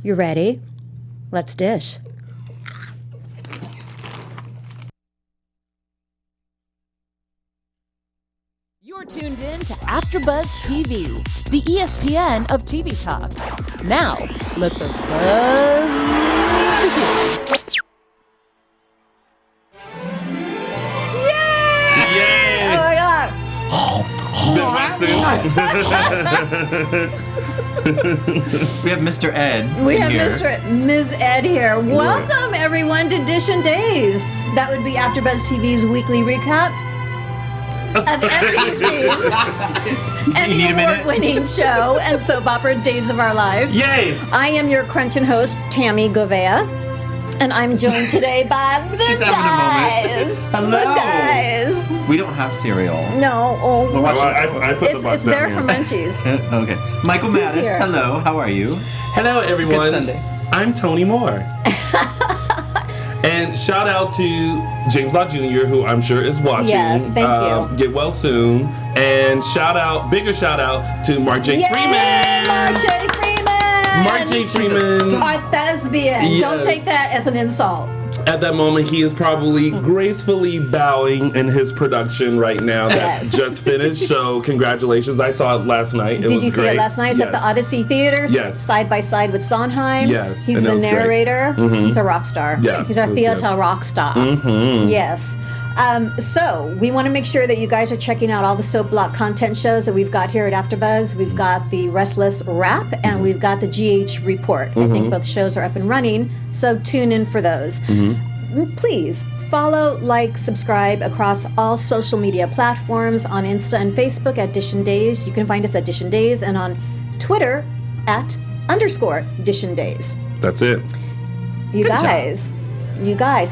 You ready? Let's dish. You're tuned in to AfterBuzz TV, the ESPN of TV talk. Now, let the buzz begin. Yay! Oh my God! We have Mr. Ed. We have here. Ms. Ed here. Welcome everyone to Dishin Days. That would be AfterBuzz TV's weekly recap of NBC's Emmy Award-winning show and soap opera Days of Our Lives. Yay! I am your crunch and host, Tami Goveia, and I'm joined today by the She's guys. having a moment. Hello. The guys. We don't have cereal. No. Oh, Well, I put the box it's down there here. for munchies. Okay. Michael Mattis, here? hello. How are you? Hello, everyone. Good Sunday. I'm Tony Moore. And shout out to James Lott Jr., who I'm sure is watching. Yes, thank you. Get well soon. And bigger shout out to Mark J. Freeman. Mark J. Freeman! Mark J. Freeman. Our thespian. Yes. Don't take that as an insult. At that moment, he is probably gracefully bowing in his production right now that Yes. just finished. So congratulations. I saw it last night. Did you see great. it last night? It's at the Yes. Odyssey Theater, Yes. side by side with Sondheim. Yes, He's and it the was great. narrator. Mhm. He's a rock star. Yes, He's our it was theater good. rock star. Mhm. Yes. So we want to make sure that you guys are checking out all the Soap Block content shows that we've got here at AfterBuzz. We've got the Restless Wrap and we've got the GH Report. I think both shows are up and running, so tune in for those. Please follow, like, subscribe across all social media platforms on Insta and Facebook at Dishin Days. You can find us at Dishin Days and on Twitter at _Dishin Days. That's it. You guys.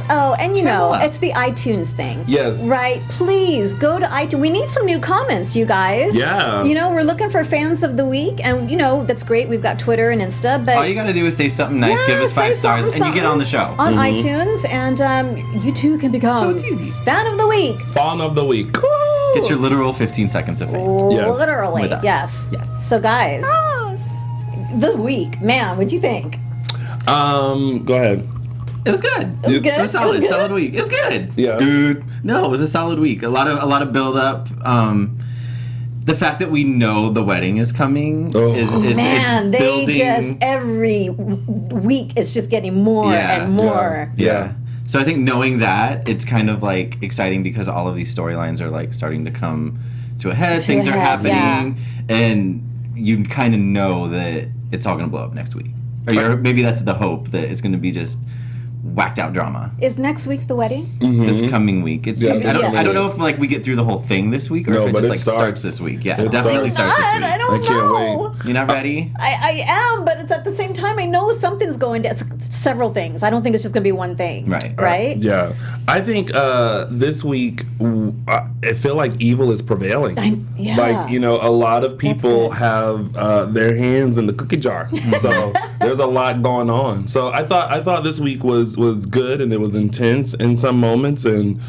Oh, and you know, Tell. it's the iTunes thing. Yes. Right. Please go to iTunes. We need some new comments, you guys. Yeah. You know, we're looking for fans of the week, and you know that's great. We've got Twitter and Insta, but All you got to do is say something nice, yeah, give us say 5 stars, something, and you get on the show. on iTunes, and you too can become So it's easy. fan of the week. Fawn of the week. Woo! Get your literal 15 seconds of fame. Yes. Literally, With us. yes. Yes. So, guys, the week, man, what'd you think? Go ahead. It was good. It was good? It was solid. It was good? Solid week. It was good. Yeah. Dude. No, it was a solid week. A lot of build up. The fact that we know the wedding is coming is Man, it's they building. just every week it's just getting more and more. Yeah. So I think knowing that, it's kind of like exciting because all of these storylines are like starting to come to a head. Things a are head, happening, and you kind of know that it's all going to blow up next week. Or maybe that's the hope that it's going to be just whacked out drama. Is next week the wedding? This coming week. It's Yeah, I don't know if like we get through the whole thing this week or No, if it but just it like starts this week. Yeah, it It definitely starts this God, week. I don't I can't know. You're not ready? I am, but it's at the same time I know something's going to several things. I don't think it's just going to be one thing. Right. Right? Yeah. I think this week, I feel like evil is prevailing. yeah. Like, you know, a lot of people good. have their hands in the cookie jar. So there's a lot going on. So I thought this week was good, and it was intense in some moments, and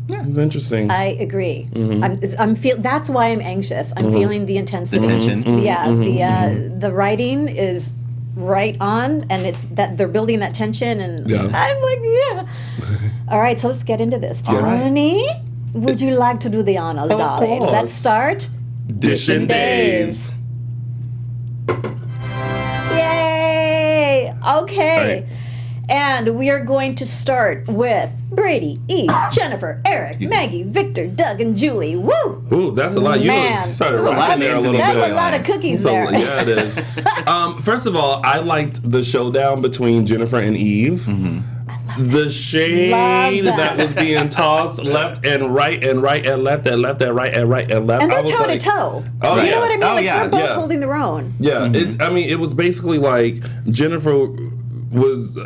it was interesting. I agree. That's why I'm anxious. I'm feeling the intensity. The tension. Yeah, the writing is right on, and it's that they're building that tension, and Yeah. I'm like, yeah. All right, so let's get into this. All right. Tony, would you like to do the honor, darling? course. Let's start. Dishin Days. Yay! Okay. Right. And we are going to start with Brady, Eve, Jennifer, Eric, Maggie, Victor, Doug, and Julie. Woo! Ooh, that's a lot. You Man. started There's a lot rocking of there a names in little these bit. That's a lot of cookies So, there. yeah, it is. First of all, I liked the showdown between Jennifer and Eve. The shade Love that that. was being tossed left and right and right and left and left and right and right and left. And I they're was toe to like, toe. Oh, You yeah. know what I mean? Oh, Like yeah, they're both yeah. holding their own. Yeah, it was basically like Jennifer was.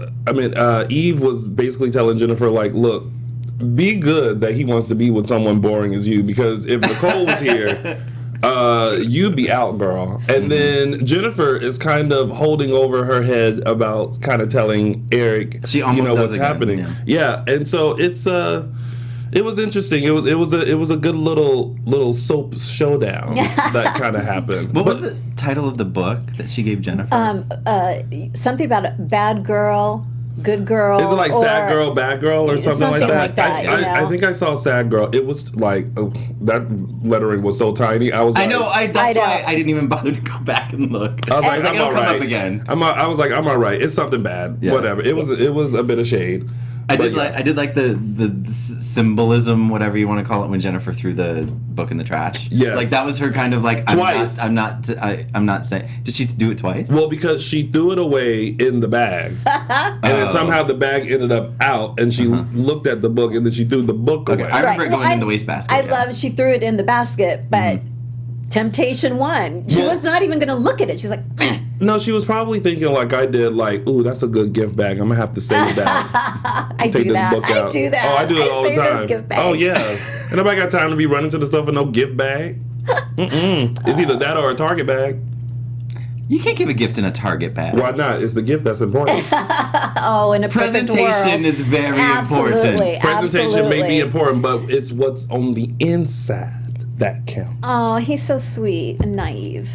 Eve was basically telling Jennifer, like, look, be good that he wants to be with someone boring as you, because if Nicole was here, you'd be out, girl. And then Jennifer is kind of holding over her head about kind of telling Eric, She almost what's does again, happening. Yeah, and so it's It was interesting. It was a good little soap showdown that kind of happened. What was the title of the book that she gave Jennifer? Something about a bad girl, good girl. Is it like sad girl, bad girl, or something like that? I think I saw sad girl. It was like that lettering was so tiny. I was. Like, I know. That's why I didn't even bother to go back and look. I was like, it'll come up again. I was like, I'm all right. It's something bad. Yeah. Whatever. It was a bit of shade. I did like the symbolism, whatever you want to call it, when Jennifer threw the book in the trash. Yes. Like that was her kind of like Twice. I'm not saying. Did she do it twice? Well, because she threw it away in the bag, and then somehow the bag ended up out, and she looked at the book, and then she threw the book away. I remember it going in the wastebasket. I love she threw it in the basket, but temptation won. She was not even going to look at it. She's like, "Meh." No, she was probably thinking like I did, like, ooh, that's a good gift bag. I'm gonna have to save that. I do that. Oh, I do it all the save those time. gift bags. Oh yeah. And nobody got time to be running to the store for no gift bag. It's either that or a Target bag. You can't give a gift in a Target bag. Why not? It's the gift that's important. Oh, in a perfect Presentation world. is very Absolutely, important. Presentation may be absolutely. important, but it's what's on the inside that counts. Oh, he's so sweet and naive.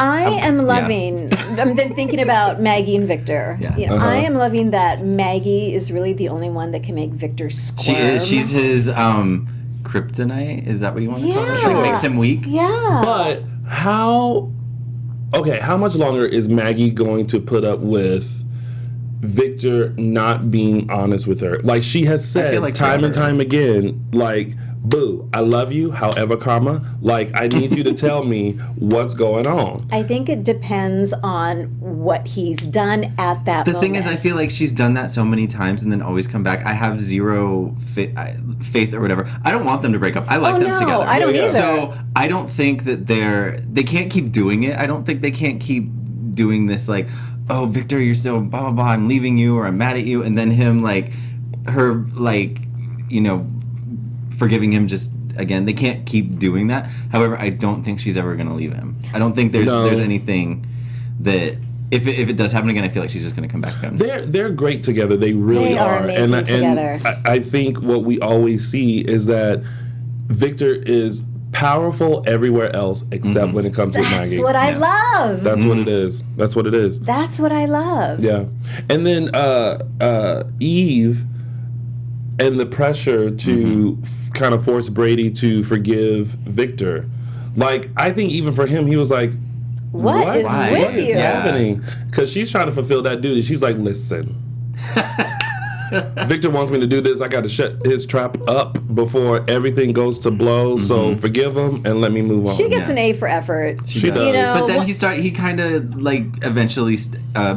I am loving. I'm then thinking about Maggie and Victor. Yeah. You know, I am loving that Maggie is really the only one that can make Victor squirm. She is. She's his kryptonite. Is that what you want to call it? She Yeah. makes him weak. Yeah. But how much longer is Maggie going to put up with Victor not being honest with her? Like she has said feel like time and forever. time again, like, boo, I love you, however, like, I need you to tell me what's going on. I think it depends on what he's done at that The moment. thing is, I feel like she's done that so many times and then always come back. I have zero faith or whatever. I don't want them to break up. I like them no, together. I don't either. So I don't think that they can't keep doing it. I don't think they can't keep doing this like, oh, Victor, you're so blah, blah, blah, I'm leaving you or I'm mad at you. And then him her forgiving him just again. They can't keep doing that. However, I don't think she's ever going to leave him. I don't think there's anything that if it does happen again, I feel like she's just going to come back to him. They're great together. They really They are amazing together. And I think what we always see is that Victor is powerful everywhere else except when it comes to Maggie. That's what I love. That's what it is. That's what it is. That's what I love. Yeah. And then Eve and the pressure to kind of force Brady to forgive Victor. Like, I think even for him, he was like, What is Why? with what is you? happening? Because she's trying to fulfill that duty. She's like, listen. Victor wants me to do this. I got to shut his trap up before everything goes to blow. So forgive him and let me move on. She gets an A for effort. She does. You know, But then he kind of like eventually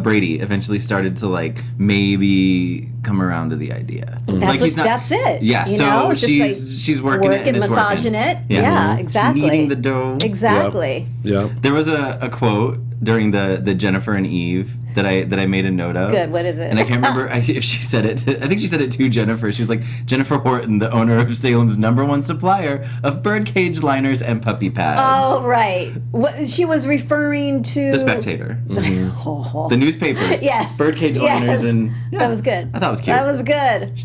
Brady eventually started to like maybe come around to the idea. That's it. Yeah, you so know? It's just she's working it and it's massaging working. it. Yeah, exactly. Kneading the dough. Exactly. Yeah. There was a quote during the Jennifer and Eve that I made a note of. Good. What is it? And I can't remember if she said it. I think she said it to Jennifer. She was like, Jennifer Horton, the owner of Salem's #1 supplier of birdcage liners and puppy pads. Oh, right. What, she was referring to The Spectator. Oh. The newspapers. Yes. Birdcage liners and yeah, that was good. I thought it was cute. That was good.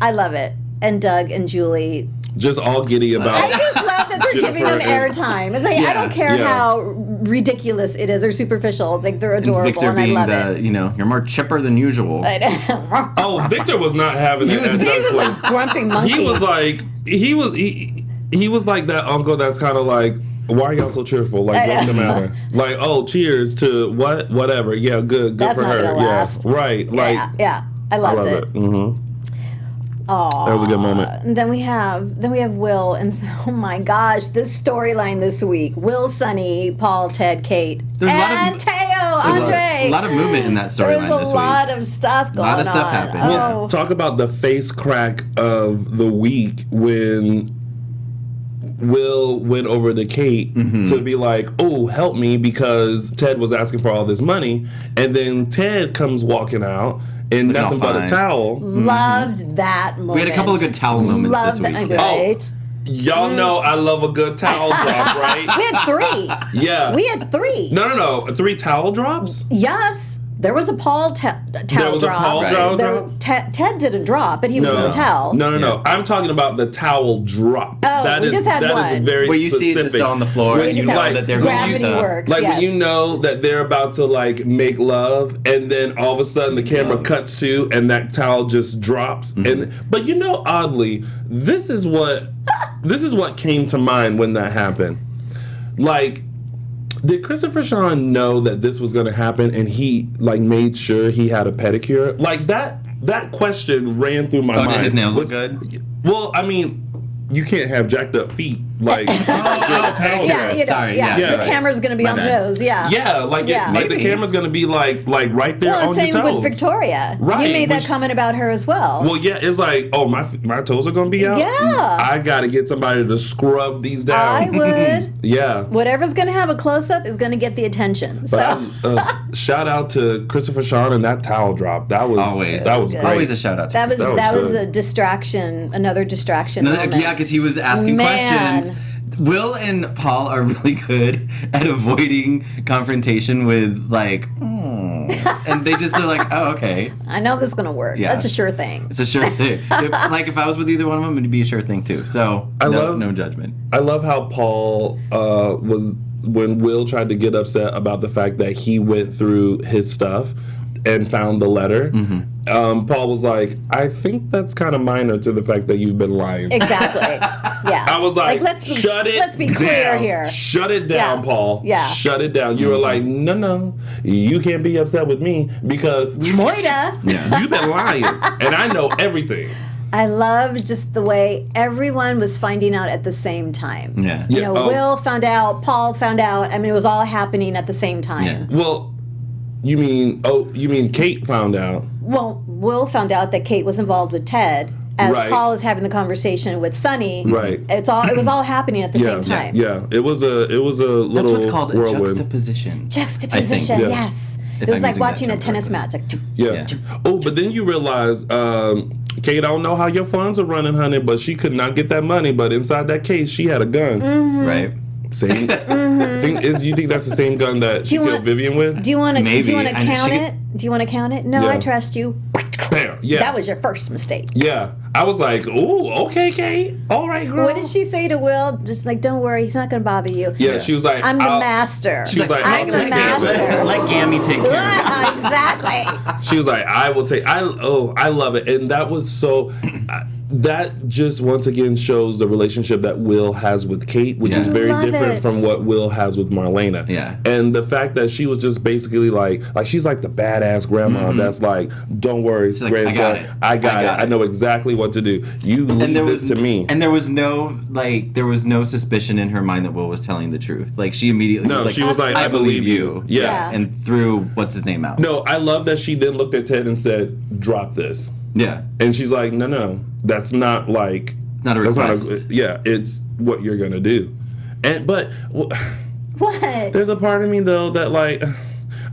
I love it. And Doug and Julie. Just all giddy I about just love that they're giving them Jennifer and- airtime. It's like I Yeah. don't care Yeah. how ridiculous it is or superficial. It's like they're And adorable, Victor and I being love it. you're more chipper than usual. Oh, Victor was not having it was- at he Doug's He was place. a grumpy monkey. He was like he was like that uncle that's kind of like, why are y'all so cheerful? Like, what's the matter? Like, oh, cheers to whatever. Yeah, good That's for not her. gonna last. Yeah, right. Like, yeah. I I loved love it. it. Mm-hmm. Aw. That was a good moment. And then we have Will, and oh my gosh, this storyline this week: Will, Sonny, Paul, Ted, Kate, There's a lot of- and Teo, There's Andre. a lot of movement in that There's storyline this a lot week. of stuff going on. lot of stuff happened, yeah. Oh. Talk about the face crack of the week when Will went over to Kate to be like, oh, help me, because Ted was asking for all this money. And then Ted comes walking out in Looking all nothing but a fine. towel. Loved that moment. We had a couple of good towel moments Loved this that. week. Right? Y'all know I love a good towel drop, right? We had 3. Yeah. We had 3. No. 3 towel drops? Yes. There was a Paul towel There was drop. a Paul towel drop? Ted didn't drop, but he was in the towel. No. I'm talking about the towel drop. Oh, we just had one. That is very where you specific. see it just on the floor and you know that they're going to... works, Like when you know that they're about to like make love, and then all of a sudden the camera cuts to, and that towel just drops. But you know, oddly, this is what came to mind when that happened. Like, did Christopher Sean know that this was going to happen, and he like made sure he had a pedicure? Like that question ran through my mind. Did his nails look good? Well, I mean, you can't have jacked up feet. Like, The camera's going to be on toes. Like the camera's going to be like right there on your toes. Same with Victoria. Right. You made that comment about her as well. Well, yeah, it's like, oh, my toes are going to be out? Yeah. I got to get somebody to scrub these down. I would. Yeah. Whatever's going to have a close-up is going to get the attention. So. Shout out to Christopher Sean and that towel drop. That was great. Always a shout out to that was good. a distraction, another distraction moment. Yeah, because he was asking questions. Will and Paul are really good at avoiding confrontation with like, and they just are like, oh, okay. I know this is gonna work. Yeah. That's a sure thing. It's a sure thing. If I was with either one of them, it'd be a sure thing too. So no judgment. I love how Paul was when Will tried to get upset about the fact that he went through his stuff and found the letter. Paul was like, I think that's kind of minor to the fact that you've been lying. Exactly. Yeah. I was like, let's be clear here. Shut it down, Paul. Yeah. Shut it down. You were like, no, you can't be upset with me because Moira. You've been lying, and I know everything. I loved just the way everyone was finding out at the same time. Yeah. You know, Will found out, Paul found out. I mean, it was all happening at the same time. Yeah. Well, you mean Kate found out? Well, Will found out that Kate was involved with Ted as Paul is having the conversation with Sonny. Right. It was all happening at the same time. Yeah. It was a little That's what's called whirlwind. a juxtaposition. Juxtaposition, yes. It was like watching a tennis match. Like, yeah. Oh, but then you realize, Kate, I don't know how your funds are running, honey, but she could not get that money. But inside that case, she had a gun. Right. Same. You think that's the same gun that she killed Vivian with? Do you want to count she it? Do you want to count it? No, I trust you. Bam. Yeah. That was your first mistake. Yeah. I was like, ooh, okay, Kate. All right, girl. What did she say to Will? Just like, don't worry, he's not going to bother you. Yeah, she was like, I'm the master. She was like, I'm the master. Let Gammy take care of it. Exactly. She was like, I will take. I love it, and that was so. That just once again shows the relationship that Will has with Kate, which is very different from what Will has with Marlena. Yeah. And the fact that she was just basically like she's like the badass grandma that's like, don't worry, grandson, I got it. I know exactly what to do. You leave this to me. And there was no suspicion in her mind that Will was telling the truth. Like she immediately was like, I believe you. Yeah. And threw what's his name out. No, I love that she then looked at Ted and said, drop this. Yeah. And she's like, no, that's not like... Not a request. It's what you're going to do. But... What? There's a part of me, though, that, like...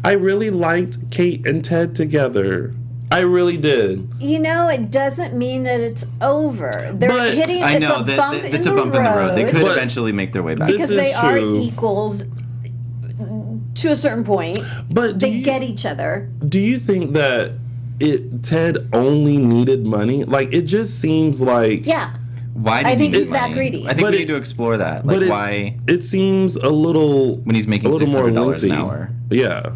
I really liked Kate and Ted together. I really did. You know, it doesn't mean that it's over. They're hitting... I know, it's a bump in the road. They could eventually make their way back. Because they are equals to a certain point. But they get each other. Do you think that... Ted only needed money? Like, it just seems like... Yeah. Why did I think he he's that greedy. I think we need to explore that. Like, why... It seems a little... When he's making $600 an hour. Yeah.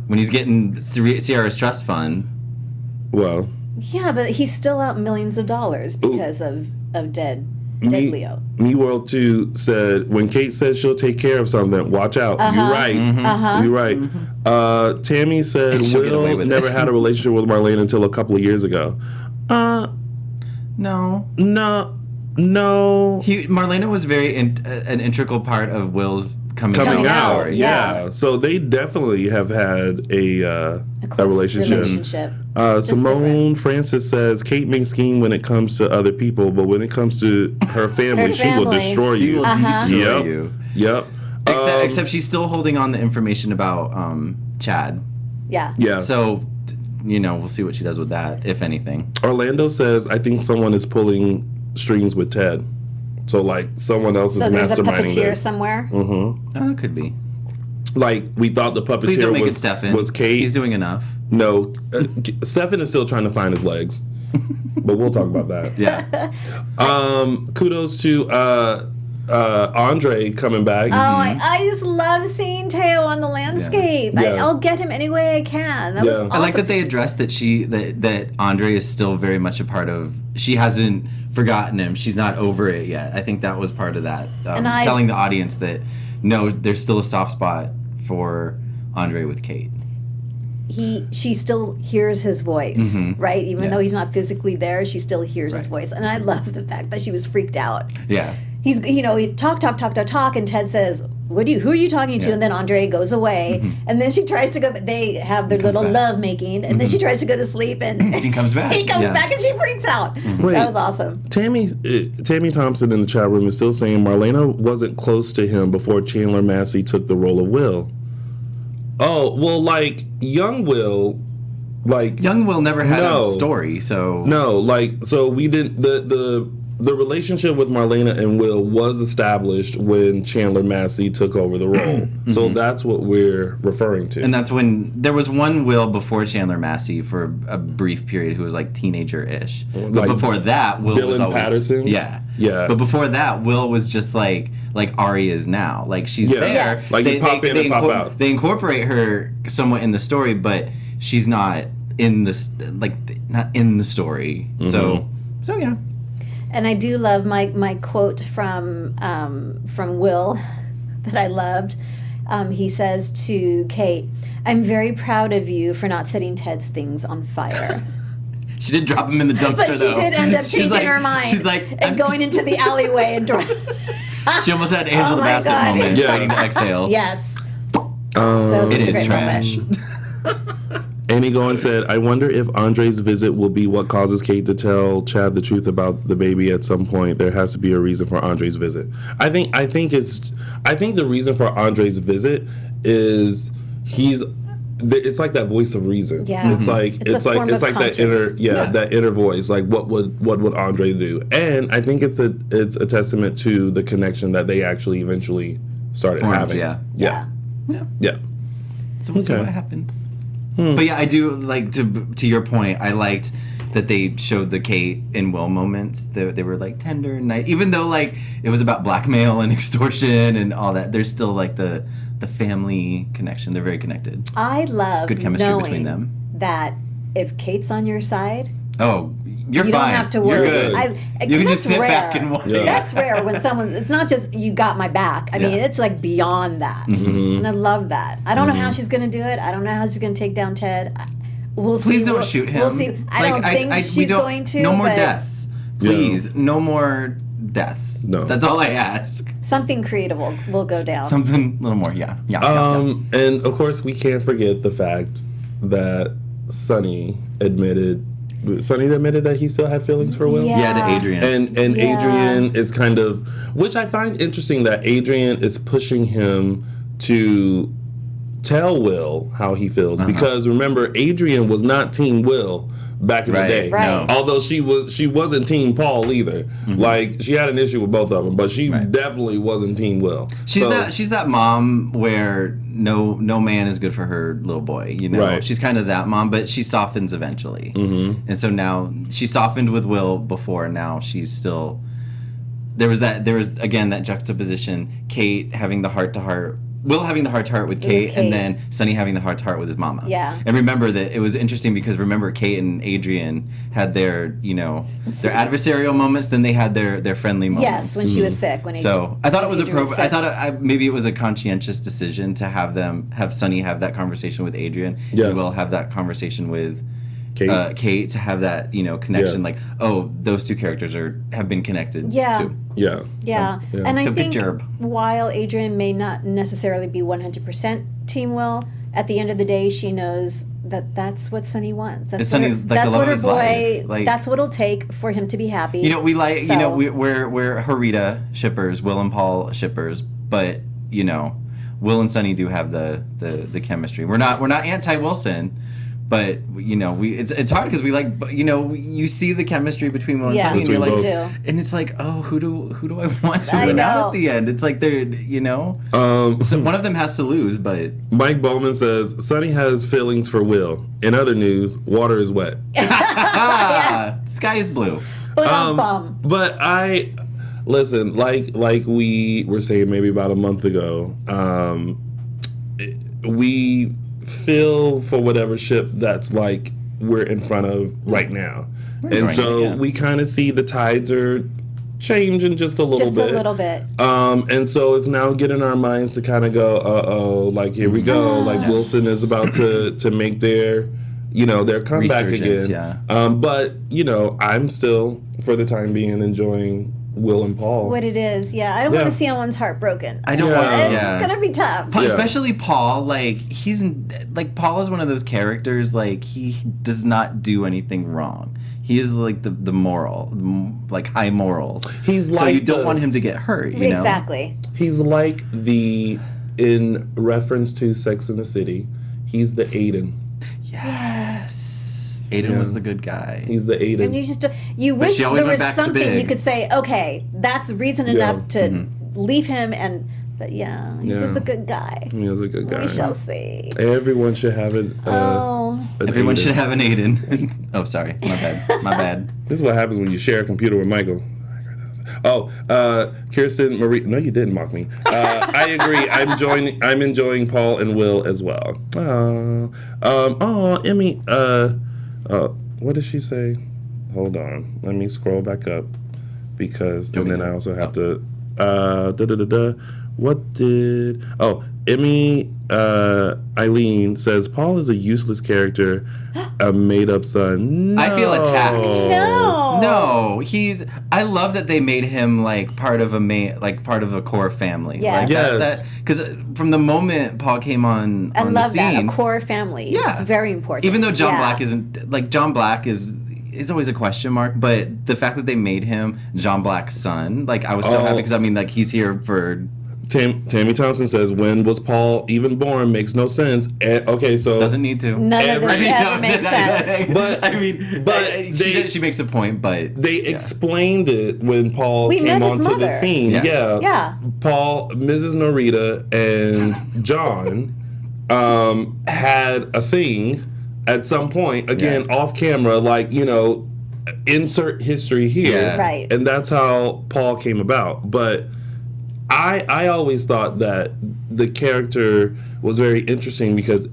When he's getting Ciara's trust fund. Well... Yeah, but he's still out millions of dollars because of dead Leo. Me World 2 said, when Kate says she'll take care of something, watch out. You're right. You're right. Tami said, Will never had a relationship with Marlene until a couple of years ago. No. Marlena was very an integral part of Will's coming out story. Yeah. So they definitely have had a relationship. Simone Francis says, Kate may scheme when it comes to other people, but when it comes to her family, she will destroy you. She will destroy you. Yep. Except she's still holding on the information about Chad. Yeah. Yeah. So, we'll see what she does with that, if anything. Orlando says, I think someone is pulling strings with Ted. So, like, someone else is masterminding. So there's a puppeteer somewhere? Mm-hmm. Oh, that could be. like we thought the Please don't puppeteer make it was Stefan. Kate. He's doing enough. No, Stefan is still trying to find his legs, but we'll talk about that. Yeah. Kudos to Andre coming back. Oh, I just love seeing Teo on the landscape. Yeah. I'll get him any way I can. That was Yeah. awesome. I like that they addressed that that Andre is still very much a part of. She hasn't forgotten him. She's not over it yet. I think that was part of that. Telling the audience that no, there's still a soft spot for Andre with Kate. She still hears his voice, right? Even though he's not physically there, she still hears his voice. And I love the fact that she was freaked out. Yeah. He's, he talk, and Ted says, who are you talking to? And then Andre goes away, and then she tries to go, but they have their little love making, and then she tries to go to sleep, and He comes back. he comes back, and she freaks out. Wait. That was awesome. Tammy Thompson in the chat room is still saying Marlena wasn't close to him before Chandler Massey took the role of Will. Oh, well, like, young Will never had a story, so... No, so we didn't... The relationship with Marlena and Will was established when Chandler Massey took over the role. So that's what we're referring to. And that's when... There was one Will before Chandler Massey for a brief period who was, like, teenager-ish. But Like before that, Will was Dylan always... Patterson? Yeah. Yeah. But before that, Will was just like Ari is now. Like, she's there. Yes. Like, you pop in and pop out. They incorporate her somewhat in the story, but she's not in not in the story. So yeah. And I do love my quote from Will that I loved. He says to Kate, "I'm very proud of you for not setting Ted's things on fire." She did drop him in the dumpster, But she though. did end up She's changing her mind. She's like... and going into the alleyway and She almost had Angela Oh my Bassett God. moment, Yeah. fighting to exhale. Yes. That was such It a is great trash. moment. Amy Goen said, I wonder if Andre's visit will be what causes Kate to tell Chad the truth about the baby at some point. There has to be a reason for Andre's visit. I think the reason for Andre's visit is it's like that voice of reason. Yeah. It's like It's a form of that inner conscience. that inner voice. Like what would Andre do? And I think it's a testament to the connection that they actually eventually started having. Yeah. So we'll see Okay. what happens. But yeah, I do like to your point. I liked that they showed the Kate and Will moments. They were like tender and nice, even though like it was about blackmail and extortion and all that. There's still like the family connection. They're very connected. I love Good chemistry knowing between them. that if Kate's on your side, Oh, you're you fine. don't have to worry. You're good. You can just sit back and watch. Yeah. That's rare when someone. It's not just you got my back. I mean, Yeah. it's like beyond that, and I love that. I don't know how she's gonna do it. I don't know how she's gonna take down Ted. We'll see. Please don't shoot him. We'll see. I don't think she's going to. No more but deaths. Please, no more deaths. No. That's all I ask. Something creative will go down. Something a little more. Yeah. And of course, we can't forget the fact that Sonny admitted that he still had feelings for Will. Yeah. Yeah, to Adrian. And Yeah. Adrian is kind of, which I find interesting that Adrian is pushing him to tell Will how he feels, because remember, Adrian was not Team Will back in the Right. day. Right. No. Although she wasn't Team Paul either. Like, she had an issue with both of them, but she Right. definitely wasn't Team Will. She's that mom where no man is good for her little boy, you know. Right. She's kind of that mom, but she softens eventually. And so now she softened with Will before, and now she's still. There was again that juxtaposition. Kate having the heart to heart. Will having the heart to heart with Kate, and then Sonny having the heart to heart with his mama. Yeah. And remember that it was interesting because remember Kate and Adrian had their their adversarial moments, then they had their friendly moments. Yes, when she was sick. When So I thought it was Adrian was appropriate. I sick. thought maybe it was a conscientious decision to have Sonny have that conversation with Adrian. Yeah. And Will have that conversation with Kate. Kate to have that connection. Yeah. Like, oh, those two characters have been connected. Yeah. Too. Yeah. Yeah. So, yeah. And I So good think job. while Adrian may not necessarily be 100% Team Will, at the end of the day, she knows that that's what Sonny wants. That's It's what her, Sonny's, like, the that's love what of her his boy. life. Like- that's what it'll take for him to be happy. We like So- we're Harita shippers, Will and Paul shippers, but Will and Sonny do have the chemistry. We're not anti Wilson, But it's hard because we you see the chemistry between Will and Yeah, Sonny, and you're like, we do. and it's like, oh, who do I want to I win out know. at the end? It's like they're so one of them has to lose, but Mike Bowman says Sonny has feelings for Will. In other news, water is wet. sky is blue. Bum. But I listen, like we were saying maybe about a month ago. We feel for whatever ship that's like we're in front of right now, and so we kind of see the tides are changing just a little bit. Just a little bit. And so it's now getting our minds to kind of go, like here we go, like Wilson is about to make their comeback Resurgence, again. yeah. But I'm still for the time being enjoying Will and Paul. What it is, yeah. I don't want to see anyone's heart broken. I don't want. It's gonna be tough. Especially Paul. Like Paul is one of those characters. Like he does not do anything wrong. He is like the moral, like high morals. He's so like you don't want him to get hurt. You know? Exactly. He's like in reference to Sex and the City. He's the Aiden. Yes. Aiden was the good guy. He's the Aiden. And you wish she there always went was back to something big. you could say, okay, that's reason enough to leave him but he's just a good guy. He was a good guy. We shall see. Everyone should have an Everyone Aiden. should have an Aiden. Oh, sorry. My bad. This is what happens when you share a computer with Michael. Oh, Kirsten Marie. No, you didn't mock me. I agree. I'm enjoying Paul and Will as well. Emmy. What did she say? Hold on. Let me scroll back up because and then I also have to. What did? Oh, Emmy. Eileen says Paul is a useless character, a made-up son. No. I feel attacked. No, I love that they made him like part of a core family. Yes. Like Yes. Because from the moment Paul came on I the love that. scene, A core family. Yeah. It's very important. even though John Black isn't like John Black is always a question mark, but the fact that they made him John Black's son, like I was so happy because I mean like he's here for. Tammy Thompson says, when was Paul even born? Makes no sense. Okay, so Doesn't need to. None of this ever makes sense. But she makes a point, but they explained it when Paul We came met his onto the mother. scene. Yeah. Paul, Mrs. Norita, and John had a thing at some point, again, off camera, like, insert history here. Yeah. Right. And that's how Paul came about. But I always thought that the character was very interesting because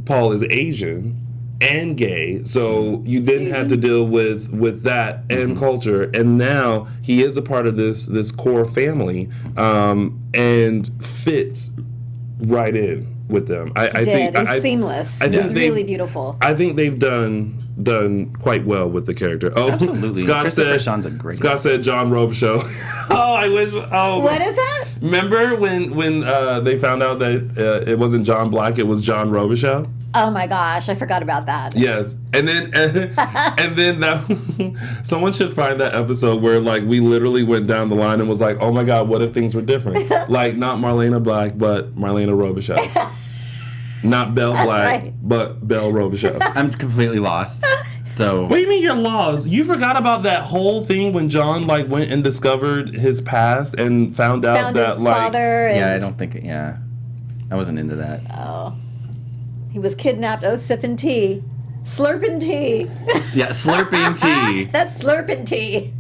Paul is Asian and gay, so you then had to deal with that and culture, and now he is a part of this core family, and fits right in with them. I think It was seamless. It was really beautiful. I think they've done quite well with the character. Oh, Absolutely. Christopher Sean's a great Scott said John Robicheaux. Oh, I wish. Oh, What is that? remember when they found out that it wasn't John Black, it was John Robicheaux? Oh my gosh, I forgot about that. Yes, and then that someone should find that episode where like we literally went down the line and was like, oh my god, what if things were different? Like not Marlena Black, but Marlena Robicheaux. Not Belle Black, right. but Belle Robicheaux. I'm completely lost. So What do you mean you're lost? You forgot about that whole thing when John like went and discovered his past and found out Found that his like father. And, yeah, I don't think I wasn't into that. Oh, he was kidnapped. Oh, sipping tea, slurping tea. Yeah, slurping tea. That's slurping tea.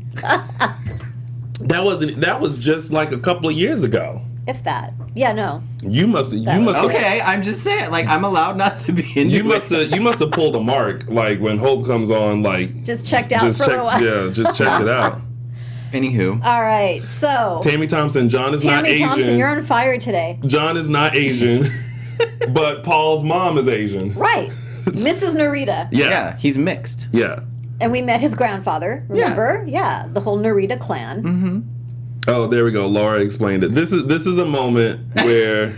that was just like a couple of years ago. If that. Yeah. No. You must Okay, I'm just saying, like I'm allowed not to be into You must have pulled a mark like when Hope comes on, like Just checked out for a while. Yeah, just check it out. Anywho. All right. So. Tammy Thompson, John is not Tammy Asian. Thompson, you're on fire today. John is not Asian, but Paul's mom is Asian. Right. Mrs. Norita. Yeah, he's mixed. Yeah. And we met his grandfather. Remember? Yeah. The whole Norita clan. Mm-hmm. Oh, there we go. Laura explained it. This is a moment where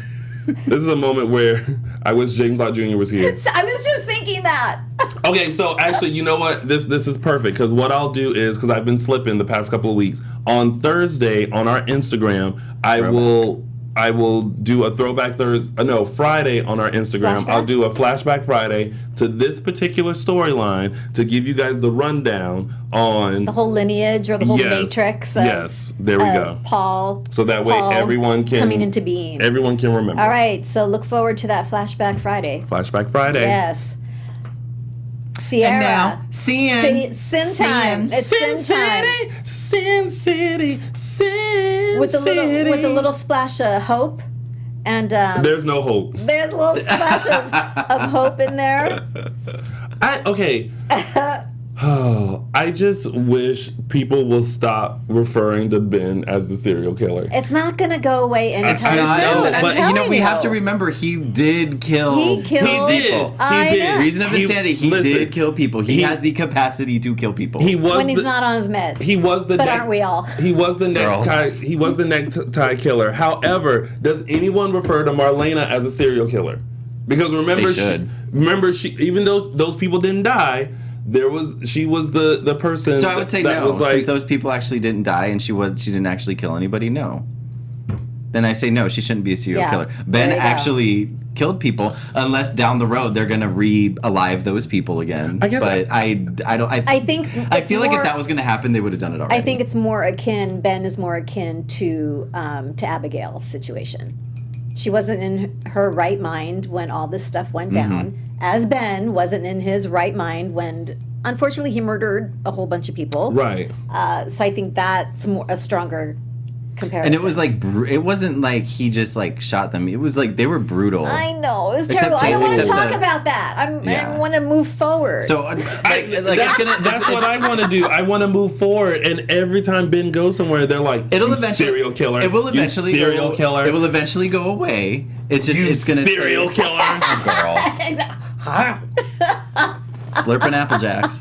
I wish James Lott Jr. was here. I was just thinking that. Okay, so actually, you know what? This is perfect because what I'll do is because I've been slipping the past couple of weeks. On Thursday on our Instagram, I will I will do a throwback Friday on our Instagram. Flashback? I'll do a flashback Friday to this particular storyline to give you guys the rundown on The whole lineage or the whole matrix of, there we go. Paul. So that way Paul everyone can coming into being. Everyone can remember. All right, so look forward to that Flashback Friday. Flashback Friday. Yes. Ciara. And now, Sin time. It's Sin time. Sin City, Sin With the City. little splash of hope, and There's no hope. there's a little splash of hope in there. I just wish people will stop referring to Ben as the serial killer. It's not gonna go away anytime It's not, soon. I'm but telling we have to remember he did kill. He killed. He did. people. He I did. know. Reason of insanity. He listen, did kill people. He he- has the capacity to kill people. He was when he's the, not on his meds. He was the But aren't we all? He was the necktie. He was the necktie killer. However, does anyone refer to Marlena as a serial killer? Because remember, she even though those people didn't die, she was the person. So I would say that no. was like, Since those people actually didn't die and she didn't actually kill anybody. No. Then I say no. She shouldn't be a serial killer. Ben there you go. actually killed people, unless down the road they're gonna re-alive those people again. I guess but I don't. I think I it's feel like more- if that was gonna happen, they would have done it already. I think it's more akin. Ben is more akin to Abigail's situation. She wasn't in her right mind when all this stuff went down, as Ben wasn't in his right mind when, unfortunately, he murdered a whole bunch of people. right. So I think that's a stronger comparison. And it was like it wasn't like he just like shot them. It was like they were brutal. I know, it's Except terrible. I don't want to except talk the- about that. I Yeah. want to move forward. So That's what I want to do. I want to move forward, and every time Ben goes somewhere, they're like, It'll "You eventually serial killer. It will You eventually serial killer. It will eventually go away. It's just You it's gonna serial say, killer." girl slurping Apple Jacks.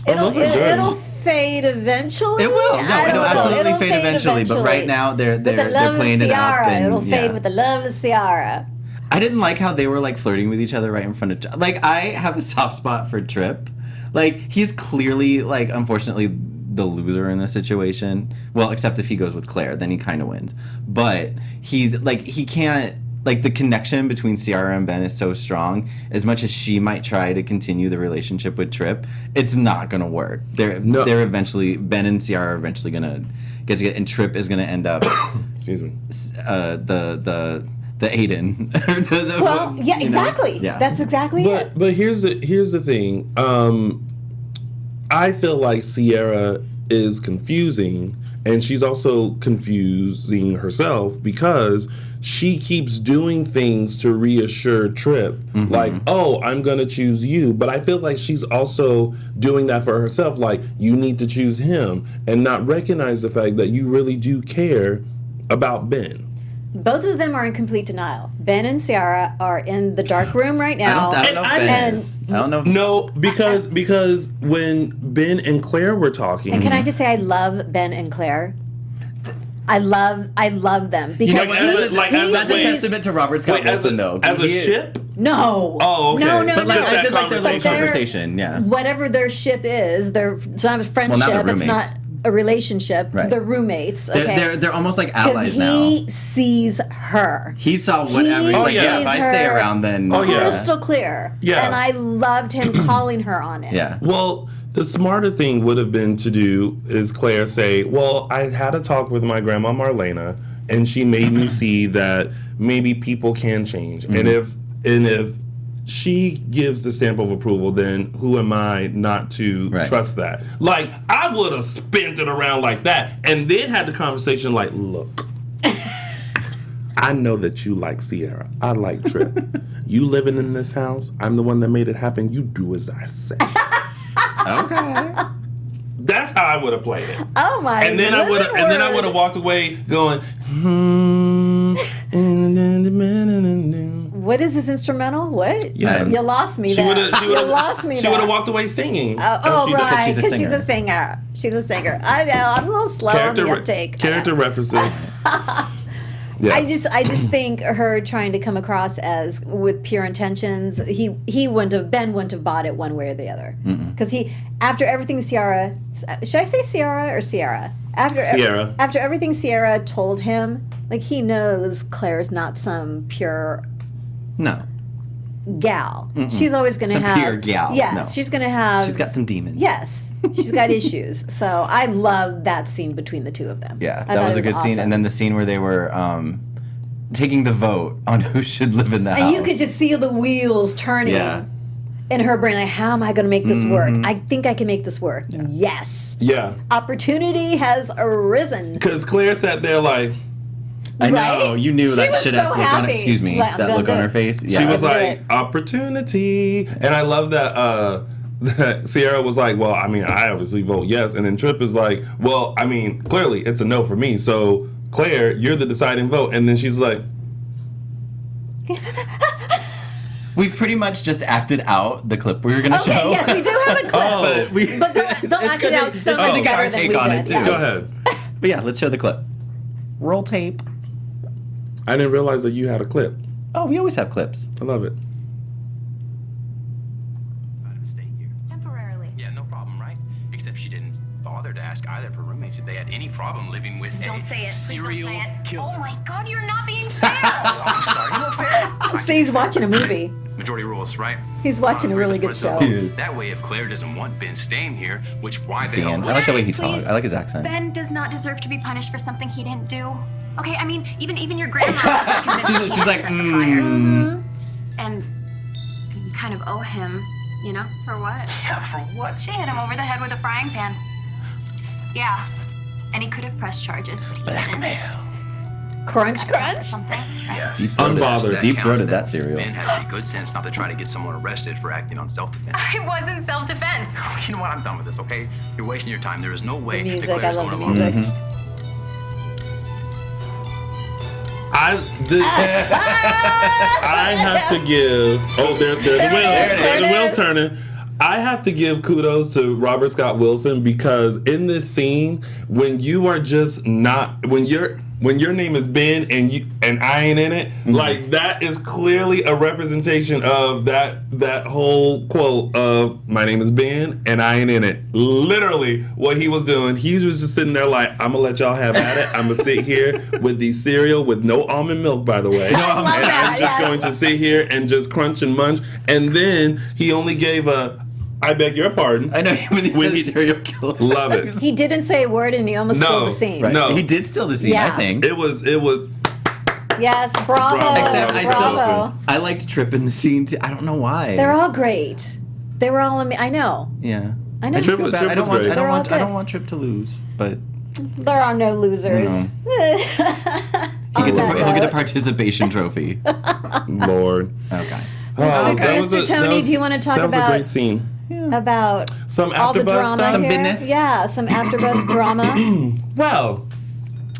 It'll fade eventually. It will. I No, don't it'll know. absolutely It'll fade eventually. But right now they're with the love playing of it up. Ciara. And, It'll fade yeah. with the love of Ciara. I didn't like how they were like flirting with each other right in front of. Like I have a soft spot for Tripp. Like he's clearly like unfortunately the loser in this situation. Well, except if he goes with Claire, then he kind of wins. But he's like he can't. Like the connection between Ciara and Ben is so strong. As much as she might try to continue the relationship with Tripp, it's not gonna work. They're eventually Ben and Ciara are eventually gonna get together, and Tripp is gonna end up. Excuse me. The Aiden. Well, yeah, exactly. Yeah. That's exactly it. But here's the thing. I feel like Ciara is confusing, and she's also confusing herself because she keeps doing things to reassure Tripp, like, "Oh, I'm gonna choose you." But I feel like she's also doing that for herself, like, "You need to choose him," and not recognize the fact that you really do care about Ben. Both of them are in complete denial. Ben and Ciara are in the dark room right now. I don't know if Ben is. I don't know. No, because when Ben and Claire were talking, And can I just say I love Ben and Claire? I love them because You know, that's a sees- testament to Robert Scott Wilson, though. as a ship. No. Oh, okay. No. But like, Just I that did like their little conversation. conversation. Yeah. Whatever their ship is, it's not a friendship. Well, now they're It's roommates. not a relationship. Right. They're roommates. Okay. They're almost like Because allies now. he sees her. He saw whatever. He's He like, yeah, if I sees stay her around, then Oh, yeah. crystal clear. Yeah. And I loved him calling her on it. yeah. Well, the smarter thing would have been to do is Claire say, "Well, I had a talk with my grandma Marlena, and she made me see that maybe people can change. And if she gives the stamp of approval, then who am I not to trust that?" Like, I would have spent it around like that, and then had the conversation like, "Look, I know that you like Ciara. I like Tripp. You living in this house. I'm the one that made it happen. You do as I say." Okay. That's how I would have played it. Oh my! And then I would have walked away going. What is this instrumental? What? Yeah. You lost me. She there. would have. You lost me. She would there. have walked away singing. Oh, right, she's a because she's singer. a singer. She's a singer. I know. I'm a little slow on the uptake. Character references. Yeah. I just think her trying to come across as with pure intentions, Ben wouldn't have bought it one way or the other. Because after everything Ciara, should I say Ciara or Sierra? Ciara. After everything Ciara told him, like, he knows Claire's not some pure No. gal. She's always going to Some have pure gal. Yes, No. she's going to have. She's got some demons. Yes, she's got issues. So I love that scene between the two of them. Yeah, I that thought was it a good scene. awesome. And then the scene where they were taking the vote on who should live in the house. And you could just see the wheels turning Yeah. in her brain. Like, how am I going to make this work? I think I can make this work. Yes. Yeah. Opportunity has arisen. Because Claire sat there like, I know, Right? you knew She that was shit so ass look on happy. excuse me, She's like, I'm that gonna look do on it. her face. Yeah. she was I'll do like, opportunity. And I love that that Ciara was like, well, I mean, I obviously vote yes. And then Tripp is like, well, I mean, clearly it's a no for me. So, Claire, you're the deciding vote. And then she's like, We've pretty much just acted out the clip we were going to Okay, show. yes, we do have a clip. Oh. But they'll act it out so much better than we did. Too. Yes. go ahead. But yeah, let's show the clip. Roll tape. I didn't realize that you had a clip. Oh, we always have clips. I love it. Stay here. Temporarily. Yeah, no problem, right? Except she didn't bother to ask either of her roommates if they had any problem living with Don't say it. Please don't serial say it. killer. Oh my God, you're not being fair. I'm sorry, no fair. See, he's watching a movie. Majority rules, right? He's watching a really Three of good us show. put it so. That way, if Claire doesn't want Ben staying here, which why they Dan. don't. I like the way he Please. talks. I like his accent. Ben does not deserve to be punished for something he didn't do. Okay, I mean, even your grandma was convinced he She's had like, set the fire. And you kind of owe him, you know, for what? Yeah, for what? She hit him over the head with a frying pan. Yeah, and he could have pressed charges, but he didn't. Crunch, crunch. Something. Yes. Unbothered. Deep-throated that counts, cereal. Ben has the good sense not to try to get someone arrested for acting on self-defense. It wasn't self-defense. You know what? I'm done with this, okay? You're wasting your time. There is no way The music, that I Claire's love going the along. music. I have to give. Oh, there's the wheels. There's the wheels turning. I have to give kudos to Robert Scott Wilson because in this scene, when you are just not when your name is Ben and I ain't in it, like that is clearly a representation of that whole quote of my name is Ben and I ain't in it. Literally, what he was doing, he was just sitting there like, I'm gonna let y'all have at it. I'm gonna sit here with the cereal with no almond milk, by the way, and love that, I'm just yes. going to sit here and just crunch and munch. And then he only gave I beg your pardon. I know when he When says he- serial killer. Love it. He didn't say a word and he almost No. stole the scene. Right. No. He did steal the scene, Yeah. I think. It was Yes, bravo. Bravo. Except I bravo. still, I liked Tripp in the scene too. I don't know why. They're all great. They were all. I know. Yeah. I know. I just feel Tripp bad. I don't was want. great. I They're don't all want. I don't good. want Tripp to lose. But There are no losers. No. On he gets a, that he'll get a note. participation trophy. Lord. Okay. Oh, Mr. Tony, do you want to talk that was about a great scene. about Some all the AfterBuzz drama stuff. Some here? business? Yeah, some AfterBuzz drama. Well,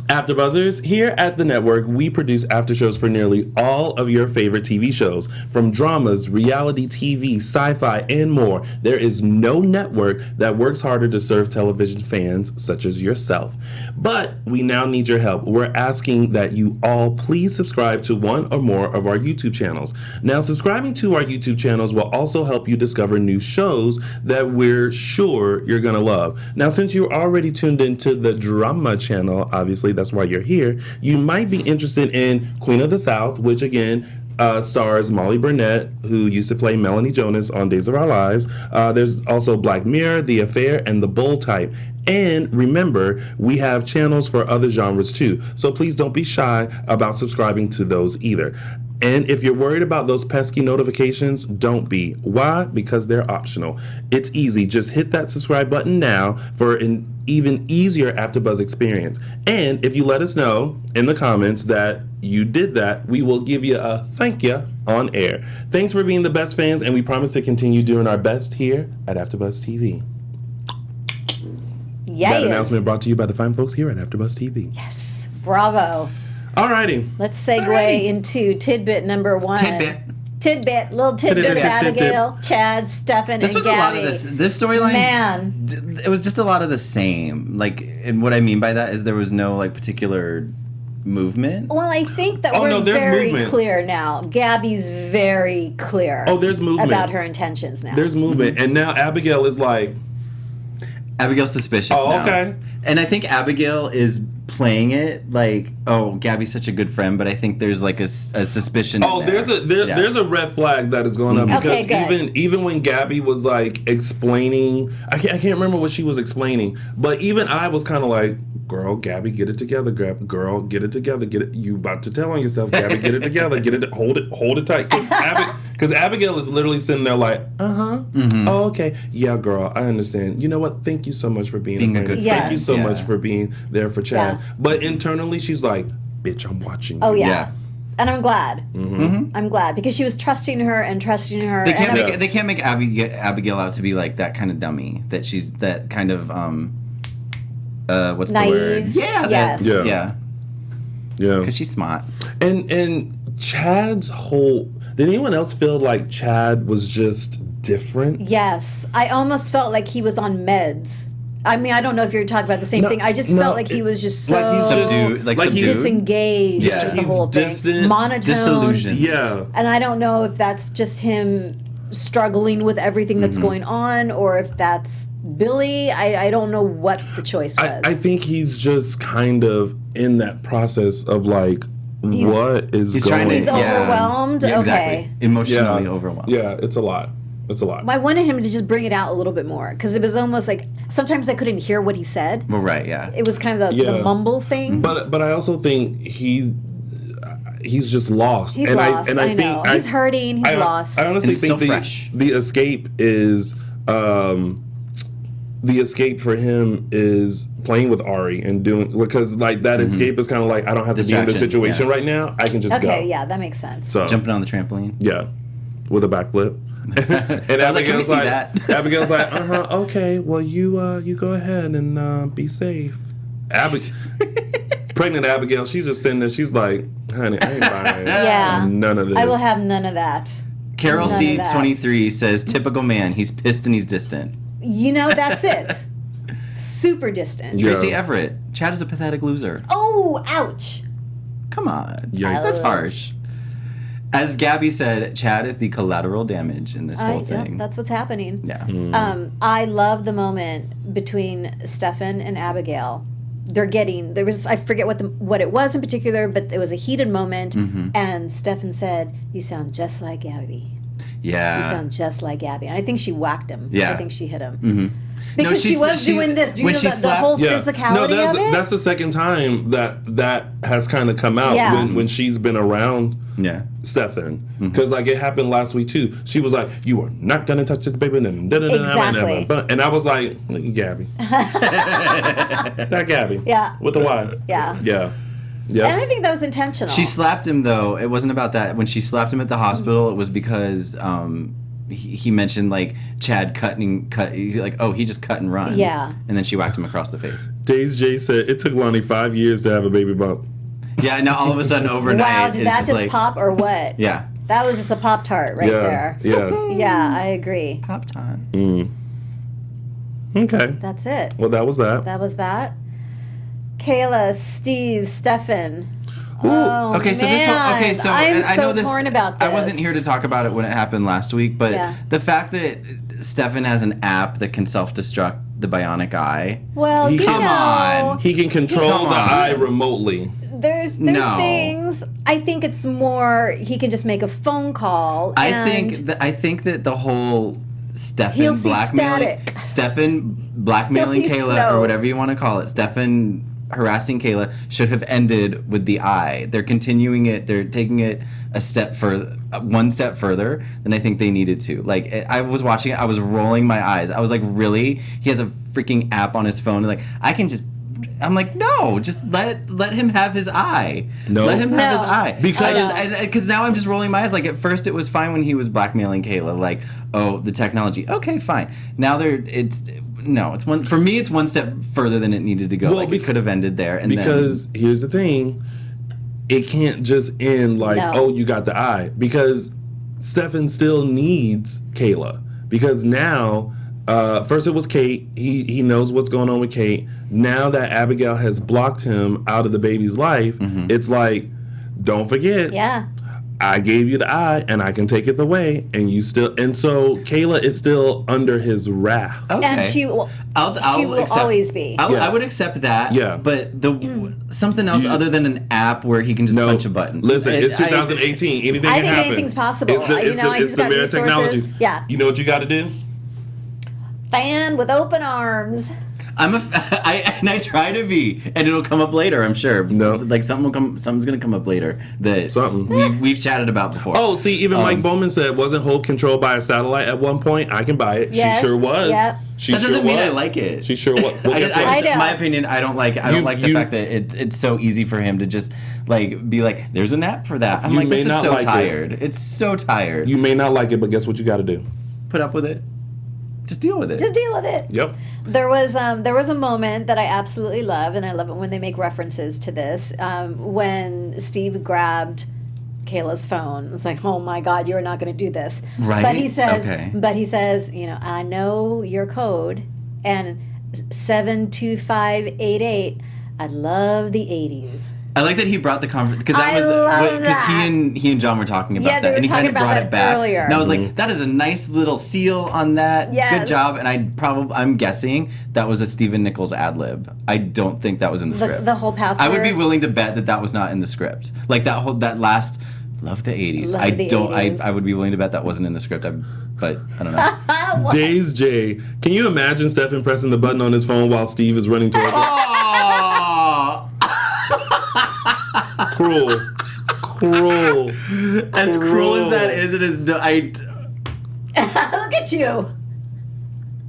AfterBuzzers, here at the network, we produce after shows for nearly all of your favorite TV shows. From dramas, reality TV, sci-fi, and more, there is no network that works harder to serve television fans such as yourself. But we now need your help. We're asking that you all please subscribe to one or more of our YouTube channels. Now, subscribing to our YouTube channels will also help you discover new shows that we're sure you're going to love. Now, since you're already tuned into the drama channel, obviously that's why you're here, you might be interested in Queen of the South, which again stars Molly Burnett, who used to play Melanie Jonas on Days of Our Lives. There's also Black Mirror, The Affair, and The Bold Type. And remember, we have channels for other genres too. So please don't be shy about subscribing to those either. And if you're worried about those pesky notifications, don't be. Why? Because they're optional. It's easy. Just hit that subscribe button now for an even easier AfterBuzz experience. And if you let us know in the comments that you did that, we will give you a thank you on air. Thanks for being the best fans, and we promise to continue doing our best here at AfterBuzz TV. Yeah. That announcement brought to you by the fine folks here at AfterBuzz TV. Yes. Bravo. Alrighty. Let's segue into tidbit number one. Little tidbit of Tidbit. Abigail, Chad, Stefan, This and was Gabby. a lot of this storyline. Man. It was just a lot of the same. Like, and what I mean by that is there was no like particular movement. Well, I think that Oh, we're no, there's very movement. clear now. Gabby's very clear. Oh, there's movement. about her intentions now. There's movement. And now Abigail is like, Abigail's suspicious Oh, now. okay. And I think Abigail is playing it like, oh, Gabby's such a good friend, but I think there's like a suspicion. oh, in there. there's a red flag that is going up because Okay, good. even when Gabby was like explaining, I can't remember what she was explaining, but even I was kind of like, girl, Gabby, get it together, girl, get it together, get it. You about to tell on yourself, Gabby, get it together, hold it tight, because Abigail is literally sitting there like, oh, okay, yeah, girl, I understand. You know what? Thank you so much for being a friend. good Yes. Thank you so Yeah. much for being there for Chad. Yeah. But internally, she's like, bitch, I'm watching you. Oh yeah. Yeah. And I'm glad. I'm glad because she was trusting her. They can't make they can't make Abigail out to be like that kind of dummy. That she's that kind of what's Naive. the word? Yeah. Yes. Yeah. Yeah. Yeah. Because she's smart. And Chad's whole. Did anyone else feel like Chad was just different? Yes, I almost felt like he was on meds. I mean, I don't know if you're talking about the same No, thing. I just no, felt like he was just so like he's Subdued. Like Like he's subdued. disengaged Yeah. with the He's whole distant, thing, monotone, disillusioned. Yeah. and I don't know if that's just him struggling with everything that's going on, or if that's Billy. I don't know what the choice was. I think he's just kind of in that process of like, what is He's going trying to. He's yeah. overwhelmed? Yeah, exactly. Okay. Emotionally overwhelmed. Yeah, it's a lot. It's a lot. I wanted him to just bring it out a little bit more because it was almost like sometimes I couldn't hear what he said. Well, right. Yeah. It was kind of the Yeah. mumble thing. But I also think he's just lost. He's and lost. I I know. think He's hurting. He's lost. I honestly And it's think still fresh. the escape is the escape for him is playing with Ari and doing because like that escape is kind of like I don't have to be in this Distraction, situation yeah. right now. I can just go. Okay, yeah, that makes sense. So Jumping on the trampoline. yeah, with a backflip. And I was like, can we see that? Abigail's like, okay, well you go ahead and be safe. Pregnant Abigail, she's just sitting there. She's like, honey, I ain't buying Yeah. none of this. I will have none of that. Carol None of that. C23 says, typical man. He's pissed and he's distant. You know, that's it. Super distant. Yeah. Tracy Everett. Chad is a pathetic loser. Oh, ouch. Come on. Yikes. That's Ouch. harsh. As Gabby said, Chad is the collateral damage in this whole Yep, thing. that's what's happening. Yeah. I love the moment between Stefan and Abigail. There was I forget what it was in particular, but it was a heated moment, and Stefan said, "You sound just like Gabby. You Yeah. sound just like Gabby." And I think she whacked him. Yeah. I think she hit him. No, Because she was doing this. Do you when know she the slapped- whole Yeah. physicality No, of it? that's the second time that has kind of come out Yeah. when she's been around Yeah. Stefan. Because like it happened last week too. She was like, "You are not gonna touch this baby." Exactly. And I was like, "Look at Gabby, that Gabby, Yeah. with the Y, Yeah. yeah, And yeah." I think that was intentional. She slapped him, though. It wasn't about that. When she slapped him at the hospital, it was because he mentioned, like, Chad he's like, oh, he just cut and run. Yeah. And then she whacked him across the face. Days J said it took Lonnie 5 years to have a baby bump. Yeah, and now all of a sudden, overnight, Wow, it's did that just like, pop or what? Yeah. That was just a Pop Tart right there. Yeah. Yeah, I agree. Pop time. Okay. That's it. Well, that was that. That was that. Kayla, Steve, Stefan. Oh, Okay, so this whole man. so I'm and I so know this, torn about this. I wasn't here to talk about it when it happened last week, but Yeah. the fact that Stefan has an app that can self-destruct the bionic eye. Well, He- you Come know, on. He can control Come the on. eye remotely. there's No. things. I think it's more he can just make a phone call. I and think that the whole He'll Stefan see blackmailing static. blackmailing He'll see Kayla snow. or whatever you want to call it. Stefan harassing Kayla should have ended with the eye. They're continuing it. They're taking it one step further than I think they needed to. Like I was watching it, I was rolling my eyes. I was like, really? He has a freaking app on his phone. Like I'm like, no, just let him have his eye. No. Let him have his No. eye. Because- Because now I'm just rolling my eyes. Like at first it was fine when he was blackmailing Kayla. Like, oh, the technology. Okay, fine. Now it's one for me. It's one step further than it needed to go. Well, Like it could have ended there. And Because here's the thing, it can't just end like, No. oh, you got the eye. Because Stefan still needs Kayla. Because now First it was Kate. He knows what's going on with Kate. Now that Abigail has blocked him out of the baby's life, it's like, don't forget. Yeah. I gave you the eye, and I can take it away, and you still. And so Kayla is still under his wrath. Okay. And she will always be. I would accept that. Yeah. But something else other than an app where he can just punch a button. Listen, it's 2018. Anything I can think happen. anything's possible. It's the resources. technologies. Yeah. You know what you got to do? Fan with open arms. I try to be, and it'll come up later. I'm sure. No. Like something's gonna come up later that we've chatted about before. Oh, see, even Mike Bowman said, wasn't Hope controlled by a satellite at one point? I can buy it. Yes. She sure was. Yep. She that doesn't sure mean was. I like it. She sure was. Well, guess what? I know. My opinion, I don't like it. I don't like the fact that it's so easy for him to just like be like, there's an app for that. I'm You like, may this is not so like it. tired. It's so tired. You may not like it, but guess what you got to do? Put up with it. Just deal with it. Just deal with it. Yep. There was a moment that I absolutely love, and I love it when they make references to this. When Steve grabbed Kayla's phone, it's like, oh my God, you're not going to do this. Right. But he says, Okay. you know, I know your code, and 72588. I love the 80s. I like that he brought the conversation because I love because that. he and John were talking about Yeah, they that, were and he kind talking of about brought that it back. earlier. And I was like, that is a nice little seal on that. Yes. Good job. And I'm guessing that was a Stephen Nichols ad lib. I don't think that was in the script. The whole password. I would be willing to bet that was not in the script. Like that last love the 80s. Love the 80s. I would be willing to bet that wasn't in the script. But I don't know. Days J. Can you imagine Stefan pressing the button on his phone while Steve is running towards him? Oh! Cruel. As cruel as that is, it is. Look at you.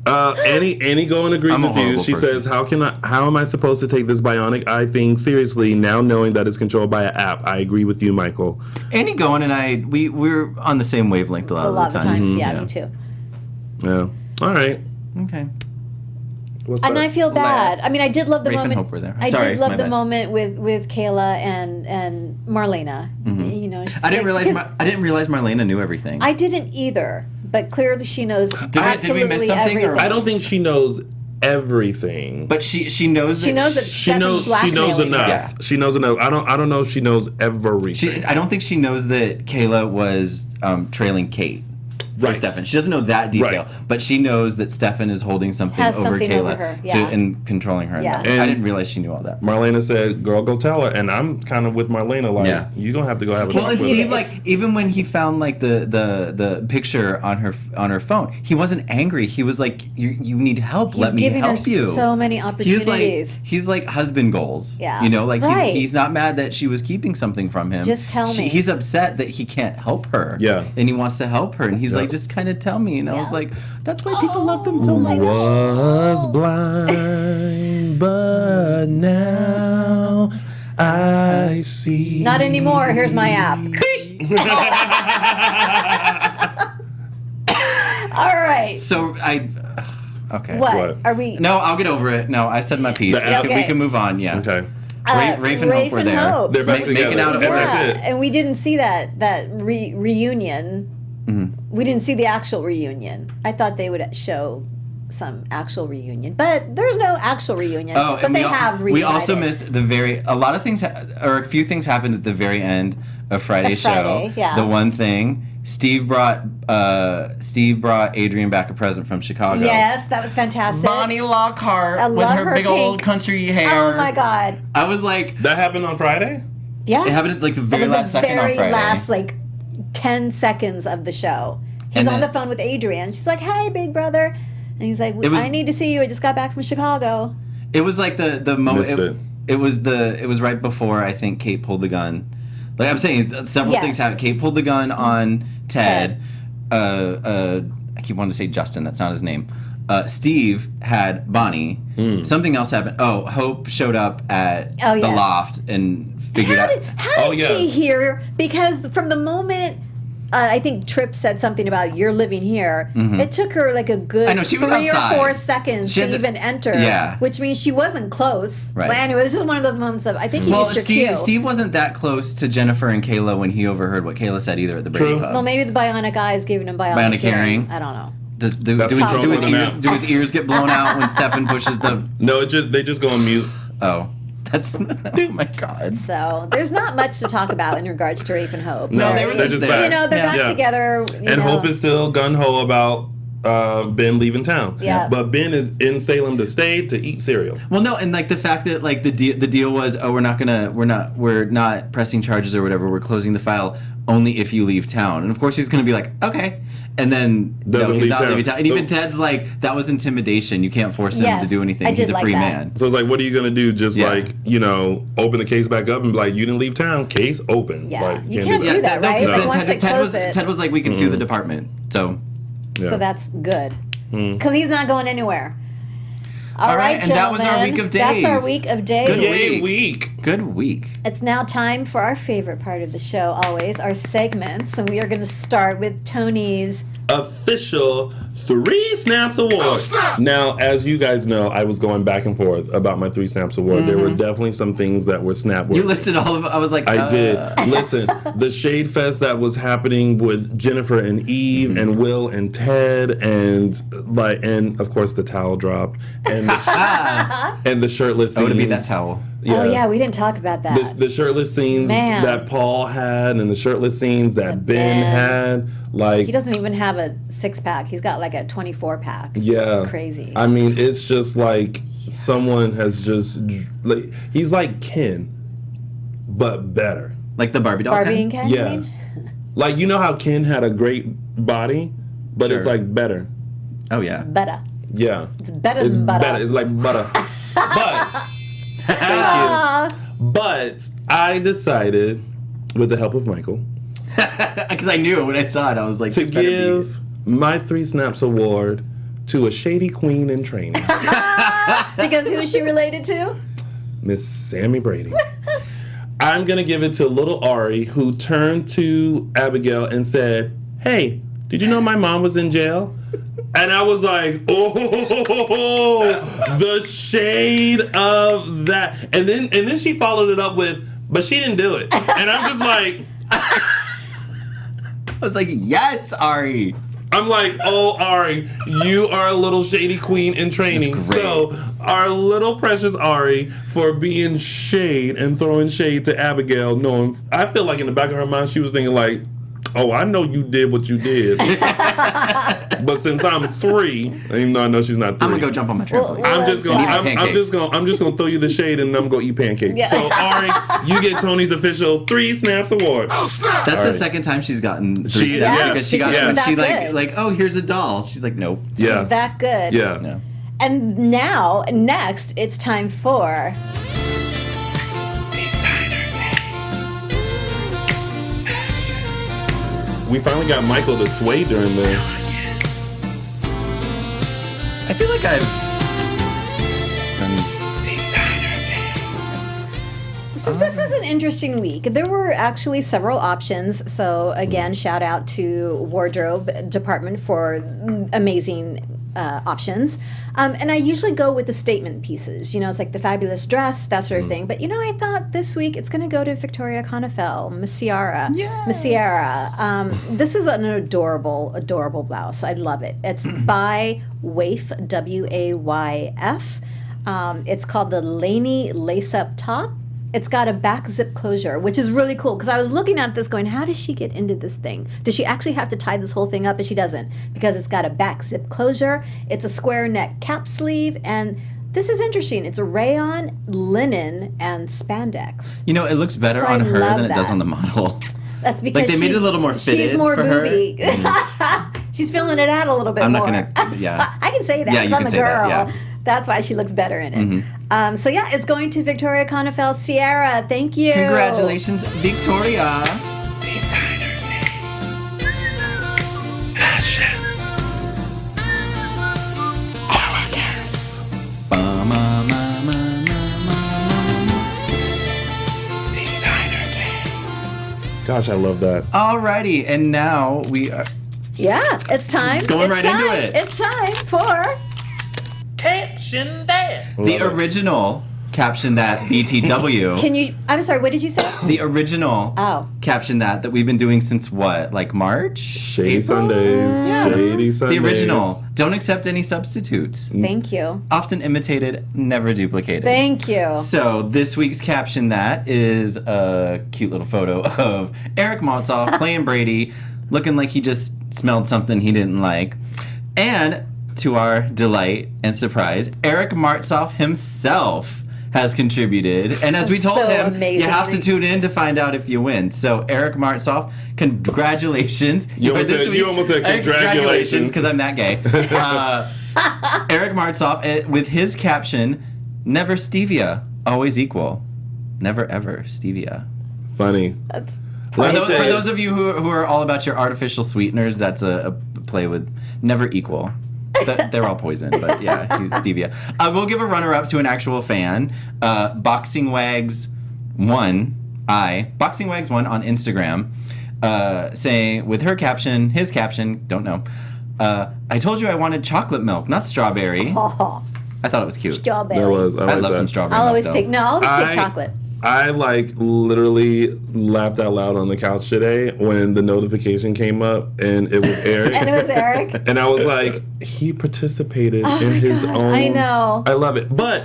Annie Goen agrees I'm a with you. horrible She person. says, how am I supposed to take this bionic eye thing seriously now knowing that it's controlled by an app? I agree with you, Michael. Annie Goen and we're on the same wavelength a lot of the times. Yeah, me too. Yeah. All right. Okay. What's And up? I feel bad. I mean, I did love the Rafe and moment. Hope were there. I Sorry, did love my the bad. moment with Kayla and Marlena. You know, she's I didn't like, realize I didn't realize Marlena knew everything. I didn't either, but clearly she knows absolutely we miss something, or- everything. I don't think she knows everything. But she knows that She knows that She knows blackmailing enough. her. Yeah. She knows enough. I don't know if she knows everything. I don't think she knows that Kayla was trailing Kate. From Right. Stefan. She doesn't know that detail, Right. but she knows that Stefan is holding something Has over something Kayla over her, yeah. and controlling her. Yeah. I didn't realize she knew all that. Marlena said, "Girl, go tell her." And I'm kind of with Marlena. Like, Yeah. you gonna have to go have a Well, talk and with Steve, her. like, even when he found like the picture on her phone, he wasn't angry. He was like, "You need help. Let me giving her help you." so many opportunities. He's like husband goals. Yeah. You know, like Right. he's not mad that she was keeping something from him. Just tell me. He's upset that he can't help her. Yeah. And he wants to help her, and he's Yeah. like, just kind of tell me. And I was Yeah. like, that's why people love them so much. Was blind, but now I see. Not anymore. Here's my app. All right. So okay. What? Are we? No, I'll get over it. No, I said my piece. The app- We Okay. can move on. Yeah. Okay. Rafe and Hope were there. Hope. They're back So- together. making out and of that's Yeah, it. and we didn't see that reunion. We didn't see the actual reunion. I thought they would show some actual reunion, but there's no actual reunion. Oh, but and they have reunited. we also missed a lot of things, or a few things happened at the very end of Friday's Friday, show. yeah. The one thing, Steve brought Adrian back a present from Chicago. Yes, that was fantastic. Bonnie Lockhart I with love her her big old pink. country hair. Oh my God! I was like, That happened on Friday? Yeah, it happened at like the It very was last the second on very Friday. last 10 seconds of the show. He's And on then- the phone with Adrian. She's like, "Hey, big brother," and he's like, It was- "I need to see you. I just got back from Chicago." It was like the moment. Missed it. It was right before I think Kate pulled the gun. Like I'm saying, several Yes. things happened. Kate pulled the gun on Ted. I keep wanting to say Justin. That's not his name. Steve had Bonnie. Something else happened. Oh, Hope showed up at Oh, the yes. loft and figured How out. did Oh, yeah. she hear? Because from the moment I think Tripp said something about you're living here, it took her like a good I know, she was 3 outside. or 4 seconds She to had to- even enter. Yeah. Which means she wasn't close. Right. But anyway, it was just one of those moments of I think he Well, missed your cue. Steve wasn't that close to Jennifer and Kayla when he overheard what Kayla said either at the Brady True. Club. Well, maybe the bionic eye is giving him bionic Bionic hearing. I don't know. Do his ears get blown out when Stefan pushes the? No, they just go on mute. Oh, that's oh my god. So there's not much to talk about in regards to Rafe and Hope. No, they were they're just just there. back. They're back together. And Hope is still gun ho about Ben leaving town. Yeah. But Ben is in Salem to stay to eat cereal. Well, no, and like the fact that like the deal was, we're not pressing charges or whatever. We're closing the file only if you leave town. And of course he's going to be like, okay. And then he's not leaving town. And even Ted's like, that was intimidation. You can't force him to do anything. He's a free man. So it's like, what are you going to do? Just open the case back up and be like, you didn't leave town. Case open. Yeah. Like, You can't do that, right? No. Once they close it. Ted was like, we can sue the department. So. Yeah. So that's good. Because he's not going anywhere. All right, and that was our week of days. That's our week of days. Good week. Good week. It's now time for our favorite part of the show, always, our segments. And we are going to start with Tony's official 3 Snaps Award. Now, as you guys know, I was going back and forth about my 3 Snaps Award. There were definitely some things that were snap worthy. You listed all of it. I was like, I did. Listen, the Shade Fest that was happening with Jennifer and Eve and Will and Ted and of course the towel drop and the shirtless scenes. I would have beat that towel. Yeah. Oh, yeah, we didn't talk about that. The shirtless scenes that Paul had and the shirtless scenes that Ben had. Like, he doesn't even have a 6-pack. He's got like a 24-pack. Yeah. It's crazy. I mean, it's just like someone has just... like he's like Ken, but better. Like the Barbie doll Barbie and Ken, yeah. you mean? Like, you know how Ken had a great body, but it's like better. Oh, yeah. Better. Yeah. It's better than butter. It's like butter. But... Thank you. But I decided, with the help of Michael, because I knew it when I saw it, I was like, to give my 3 Snaps Award to a shady queen in training. Because who is she related to? Miss Sammy Brady. I'm going to give it to little Ari, who turned to Abigail and said, "Hey, did you know my mom was in jail?" And I was like, oh, the shade of that. And then she followed it up with, but she didn't do it. And I'm just like... I was like, yes, Ari. I'm like, oh, Ari, you are a little shady queen in training. So our little precious Ari, for being shade and throwing shade to Abigail, knowing, I feel like in the back of her mind, she was thinking like, oh, I know you did what you did. But since I'm 3, even though I know she's not 3, I'm gonna go jump on my trampoline. I'm just gonna throw you the shade and I'm gonna eat pancakes. Yeah. So Ari, you get Tony's official 3 Snaps Award. That's the second time she's gotten 3 snaps because she got like, oh, here's a doll. She's like, nope. She's that good. Yeah. No. And now, next, it's time for... We finally got Michael to sway during this. I feel like I've done So this was an interesting week. There were actually several options. So again, shout out to wardrobe department for amazing options. And I usually go with the statement pieces. You know, it's like the fabulous dress, that sort of thing. But you know, I thought this week it's going to go to Victoria Konefel, Miss Ciara. Yes. Miss Ciara. This is an adorable, adorable blouse. I love it. It's by Wayf, W-A-Y-F. It's called the Laney Lace-Up Top. It's got a back zip closure, which is really cool because I was looking at this going, how does she get into this thing? Does she actually have to tie this whole thing up? And she doesn't, because it's got a back zip closure. It's a square neck cap sleeve, and this is interesting. It's a rayon, linen, and spandex. You know, it looks better So on I her love than it does that. on the model. That's because like they made it a little more fitted she's more for booby. her. She's filling it out a little bit I'm more. not gonna. Yeah. I can say that. Yeah, you I'm can a say girl. that, yeah. That's why she looks better in it. So yeah, it's going to Victoria Konefel. Ciara, thank you. Congratulations, Victoria. Designer Days. Fashion. Elegance. Designer Days. Gosh, I love that. Alrighty, and now we are Yeah, it's time. Going it's right time. into it. It's time for Caption that. the original captioned that BTW. Can you? I'm sorry. What did you say? The original captioned that we've been doing since what? Like March? Shady April? Sundays. Yeah. Shady Sundays. The original. Don't accept any substitutes. Thank you. Often imitated, never duplicated. Thank you. So this week's caption that is a cute little photo of Eric Motzoff playing Brady, looking like he just smelled something he didn't like. And to our delight and surprise, Eric Martzoff himself has contributed. And as we told So him, amazing. you have to tune in to find out if you win. So Eric Martzoff, congratulations. You almost said congratulations. Because I'm that gay. Eric Martzoff with his caption, never stevia, always equal. Never ever stevia. Funny. That's For those of you who are all about your artificial sweeteners, that's a play with never equal. They're all poison, but yeah, he's stevia. We'll give a runner-up to an actual fan. Boxing Wags 1 on Instagram, saying with his caption, don't know. I told you I wanted chocolate milk, not strawberry. I thought it was cute. strawberry. That was. I love that. some strawberry. I'll milk, always though. take chocolate. I literally laughed out loud on the couch today when the notification came up and it was Eric. And it was Eric. And I was like, he participated in his own. I know. I love it. But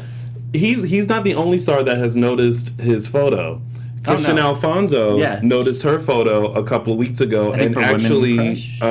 he's not the only star that has noticed his photo. Christian Alfonso noticed her photo a couple of weeks ago I think and for actually Women Crush?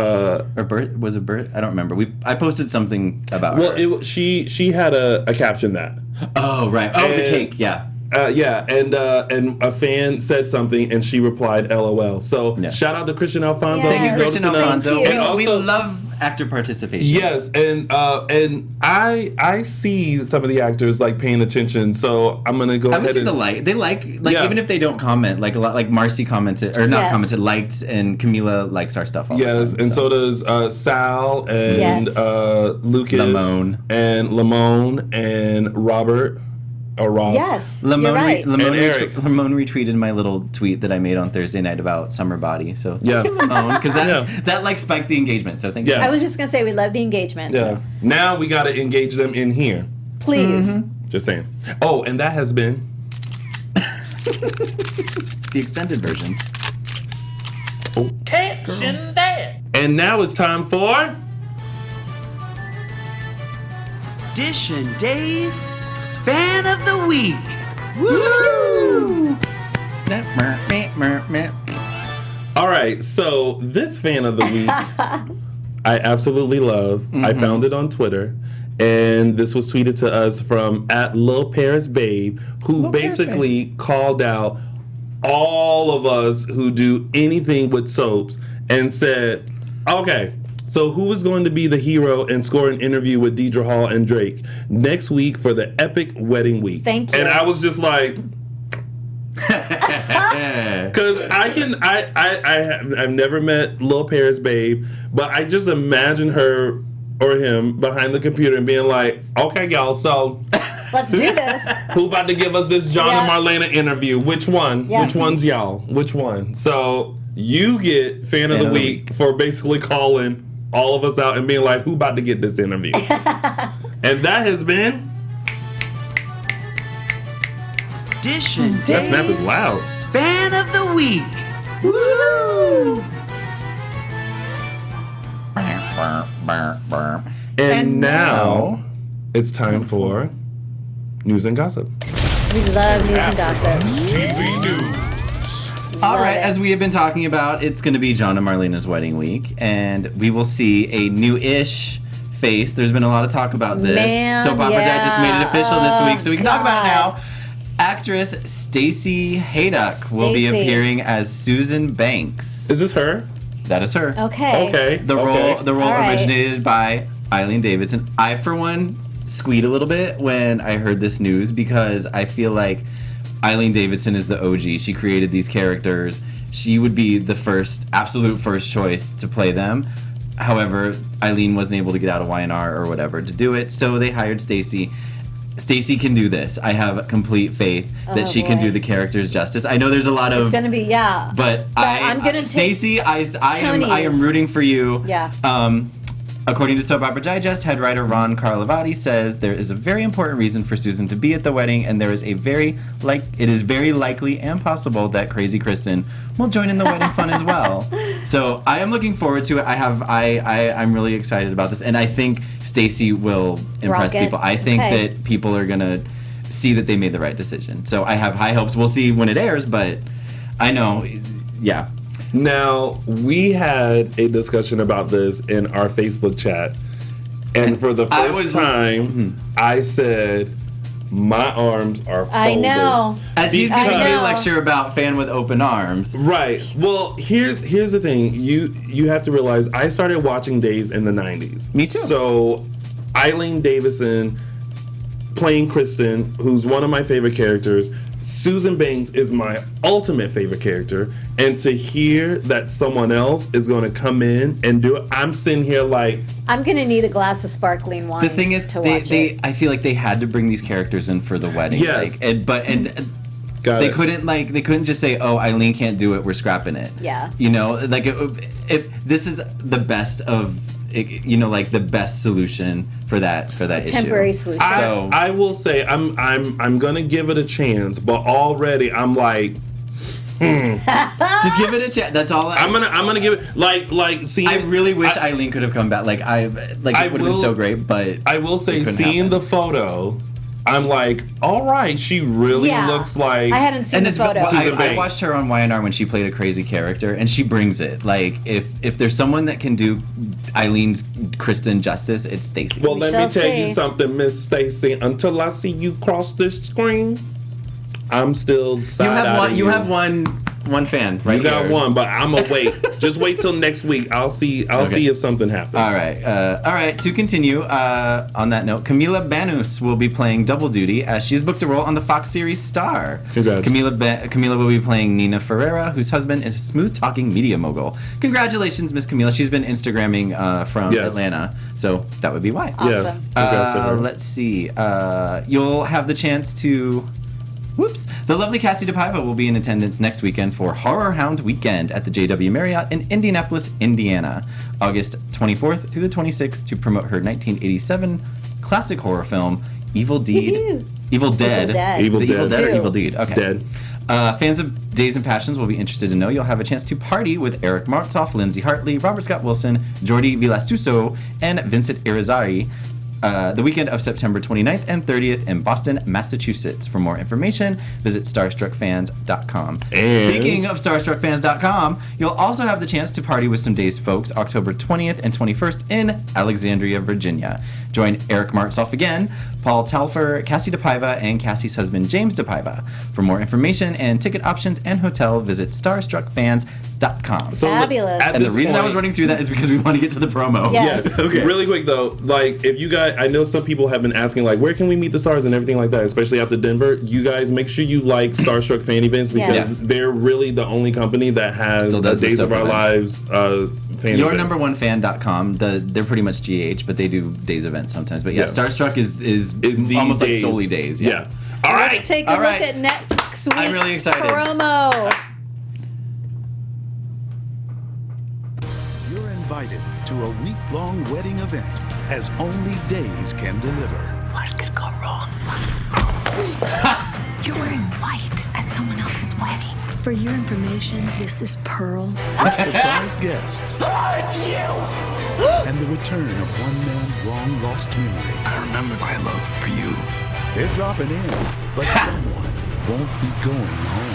Or Bert, was it Bert? I don't remember. I posted something about her. Well, she had a caption that. Oh, right. Oh, the cake, yeah. And a fan said something, and she replied, "LOL." So shout out to Christian Alfonso. Yes. Thank you, Christian Alfonso. Thank you. And we also- love actor participation. Yes, and I see some of the actors like paying attention, so I'm gonna go I ahead would see and the like. They like even if they don't comment, like a lot, like Marcy commented or not Yes. commented, liked, and Camila likes our stuff. All the yes, time, and so does Sal and Yes. Lucas Lamone. and Lamone and Robert or Rob. Yes, Lamone, you're right. And Eric. Lamone retweeted my little tweet that I made on Thursday night about summer body. So Yeah. thank you, Lamone, because that Yeah. that like spiked the engagement. So thank you. Yeah. I was just going to say we love the engagement. Yeah. Now we gotta engage them in here. Please. Just saying. Oh, and that has been The extended version. Caption that. And now it's time for Dishin Days Fan of the Week. Woo! All right, so this fan of the week, I absolutely love. I found it on Twitter, and this was tweeted to us from @LilParisBabe, who basically called out all of us who do anything with soaps and said, okay, so who is going to be the hero and score an interview with Deidre Hall and Drake next week for the epic wedding week? Thank you. And I was just like, because I've never met Lil Paris Babe, but I just imagine her or him behind the computer and being like, okay, y'all, so Let's do this. who about to give us this John and Marlena interview? Which one? Yeah. Which one's y'all? Which one? So you get fan of the week for basically calling all of us out and being like, who about to get this interview? And that has been Dishin that Days snap is loud. Fan of the Week. Woo! And now it's time for news and gossip. We love news and gossip. TV News. All right, it. as we have been talking about, it's going to be John and Marlena's wedding week, and we will see a new-ish face. There's been a lot of talk about this. Man, Soap Opera Dad just made it official this week, so we can talk about it God. now. Actress Stacey Haydock will be Stacey. appearing as Susan Banks. Is this her? That is her. Okay. Okay. The okay. role All right. originated by Eileen Davidson. I, for one, squeed a little bit when I heard this news because I feel like Eileen Davidson is the OG. She created these characters. She would be the absolute first choice to play them. However, Eileen wasn't able to get out of Y&R or whatever to do it, so they hired Stacey. Stacey can do this. I have complete faith that she can boy. do the characters justice. I know there's a lot of... It's going to be, But I'm gonna take Stacey, I am Tony's. rooting for you. Yeah. According to Soap Opera Digest, head writer Ron Carlivati says there is a very important reason for Susan to be at the wedding, and it is very likely and possible that Crazy Kristen will join in the wedding fun as well. So I am looking forward to it. I'm really excited about this, and I think Stacey will impress people. I think that people are gonna see that they made the right decision. So I have high hopes. We'll see when it airs, but I know, yeah. Now, we had a discussion about this in our Facebook chat, and for the first time, I said, my arms are folded. I know. As he's giving me a lecture about fan with open arms. Right. Well, here's the thing. You have to realize, I started watching Days in the 90s. Me too. So, Eileen Davison playing Kristen, who's one of my favorite characters. Susan Banks is my ultimate favorite character, and to hear that someone else is going to come in and do it, I'm sitting here like, I'm gonna need a glass of sparkling wine. The thing is, to watch it. I feel like they had to bring these characters in for the wedding. Yes. They couldn't just say, "Oh, Eileen can't do it. We're scrapping it." Yeah. You know, like if this is the best of, you know, like the best solution for that temporary issue. solution. I will say I'm gonna give it a chance, but already I'm like, just give it a chance. That's all. I'm gonna give it like see. I really wish Eileen could have come back. It would have been so great. But I will say, seeing the photo, I'm like, all right, she really looks like. I hadn't seen the photo. I watched her on YNR when she played a crazy character, and she brings it. Like, if there's someone that can do Eileen's Kristen justice, it's Stacey. Well, let me tell you something, Miss Stacey. Until I see you cross this screen, I'm still side-eyeing you have one fan, right? You got here. one, but I'm gonna wait. Just wait till next week. I'll see if something happens. All right. To continue on that note, Camila Banus will be playing double duty as she's booked a role on the Fox series Star. Congrats. Camila will be playing Nina Ferreira, whose husband is a smooth-talking media mogul. Congratulations, Miss Camila. She's been Instagramming from Atlanta, so that would be why. Awesome. Yeah. Let's see. You'll have the chance to. The lovely Cassie DePaiva will be in attendance next weekend for Horror Hound Weekend at the JW Marriott in Indianapolis, Indiana, August 24th through the 26th to promote her 1987 classic horror film, Evil Dead. Evil Dead. Is it Evil Dead or Evil Deed? Okay. Dead. Fans of Days and Passions will be interested to know you'll have a chance to party with Eric Martzoff, Lindsay Hartley, Robert Scott Wilson, Jordi Villasuso, and Vincent Irizarry. The weekend of September 29th and 30th in Boston, Massachusetts. For more information, visit starstruckfans.com. Speaking of starstruckfans.com, you'll also have the chance to party with some Days folks October 20th and 21st in Alexandria, Virginia. Join Eric Martzoff again, Paul Telfer, Cassie DePaiva, and Cassie's husband James DePaiva. For more information and ticket options and hotel, visit starstruckfans.com. Fabulous. And the reason I was running through that is because we want to get to the promo. Yes. Okay. Really quick though, like if you guys, I know some people have been asking like, where can we meet the stars and everything like that, especially after Denver. You guys make sure you like Starstruck fan events because they're really the only company that has Still does Days of Our events. Lives fan Your event. number one fan.com. They're pretty much GH, but they do Days events sometimes. But Starstruck is the almost Days. like solely Days. Yeah. All right. Let's take a look at next week's I'm really excited. promo. You're invited to a week-long wedding event as only Days can deliver. What could go wrong? You're wearing white at someone else's wedding. For your information, this is Pearl. Surprise guests. And the return of one man's long-lost memory. I remember my love for you. They're dropping in, but someone won't be going home.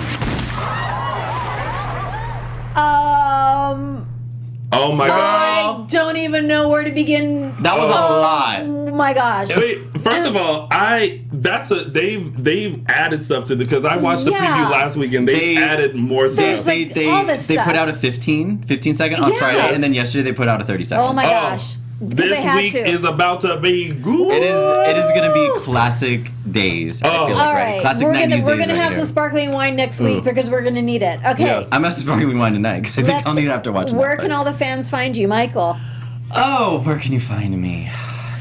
Oh my God. I don't even know where to begin. That was a lot. Oh my gosh. Wait, first of all, they've added stuff to because I watched the preview last week and they added more stuff. Like all this they stuff. put out a 15 second on Friday, and then yesterday they put out a 30 second. Oh my gosh. This week is about to be good. It is going to be classic Days. I feel like, all right. Classic 90s we're Days gonna have some sparkling wine next week because we're gonna need it. Okay. Yeah. I'm having sparkling wine tonight because I think I'll need it after watching Where can all the fans find you, Michael? Oh, where can you find me?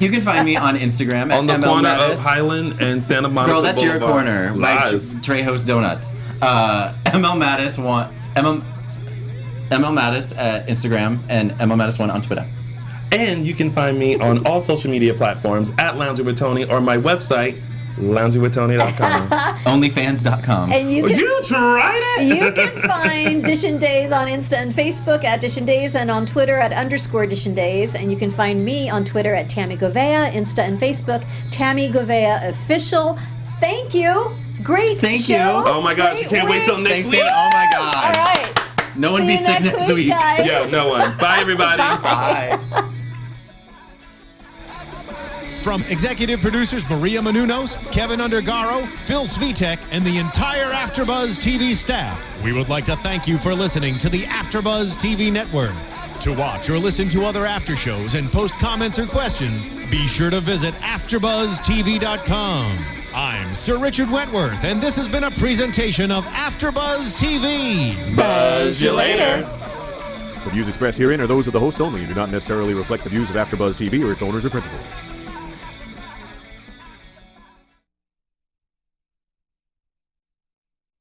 You can find me on Instagram on the at corner ML of Highland and Santa Monica. Girl, that's Boulevard. your corner. Lies. Like Trejo's Donuts. ML Mattis at Instagram and ML Mattis1 on Twitter. And you can find me on all social media platforms at Lounging with Tony or my website, loungingwithtony.com. Onlyfans.com. And you tried it? You can find Dishin Days on Insta and Facebook at Dishin Days and on Twitter at _Dishin Days. And you can find me on Twitter at Tami Goveia, Insta and Facebook, Tami Goveia Official. Thank you. Great Thank show. you. Oh my gosh, you can't wait till next week. Oh my God. All right. No one See be you sick next week. guys. Yeah, no one. Bye, everybody. Bye. From executive producers Maria Menounos, Kevin Undergaro, Phil Svitek, and the entire AfterBuzz TV staff, we would like to thank you for listening to the AfterBuzz TV network. To watch or listen to other after shows and post comments or questions, be sure to visit AfterBuzzTV.com. I'm Sir Richard Wentworth, and this has been a presentation of AfterBuzz TV. Buzz you later. The views expressed herein are those of the hosts only and do not necessarily reflect the views of AfterBuzz TV or its owners or principals.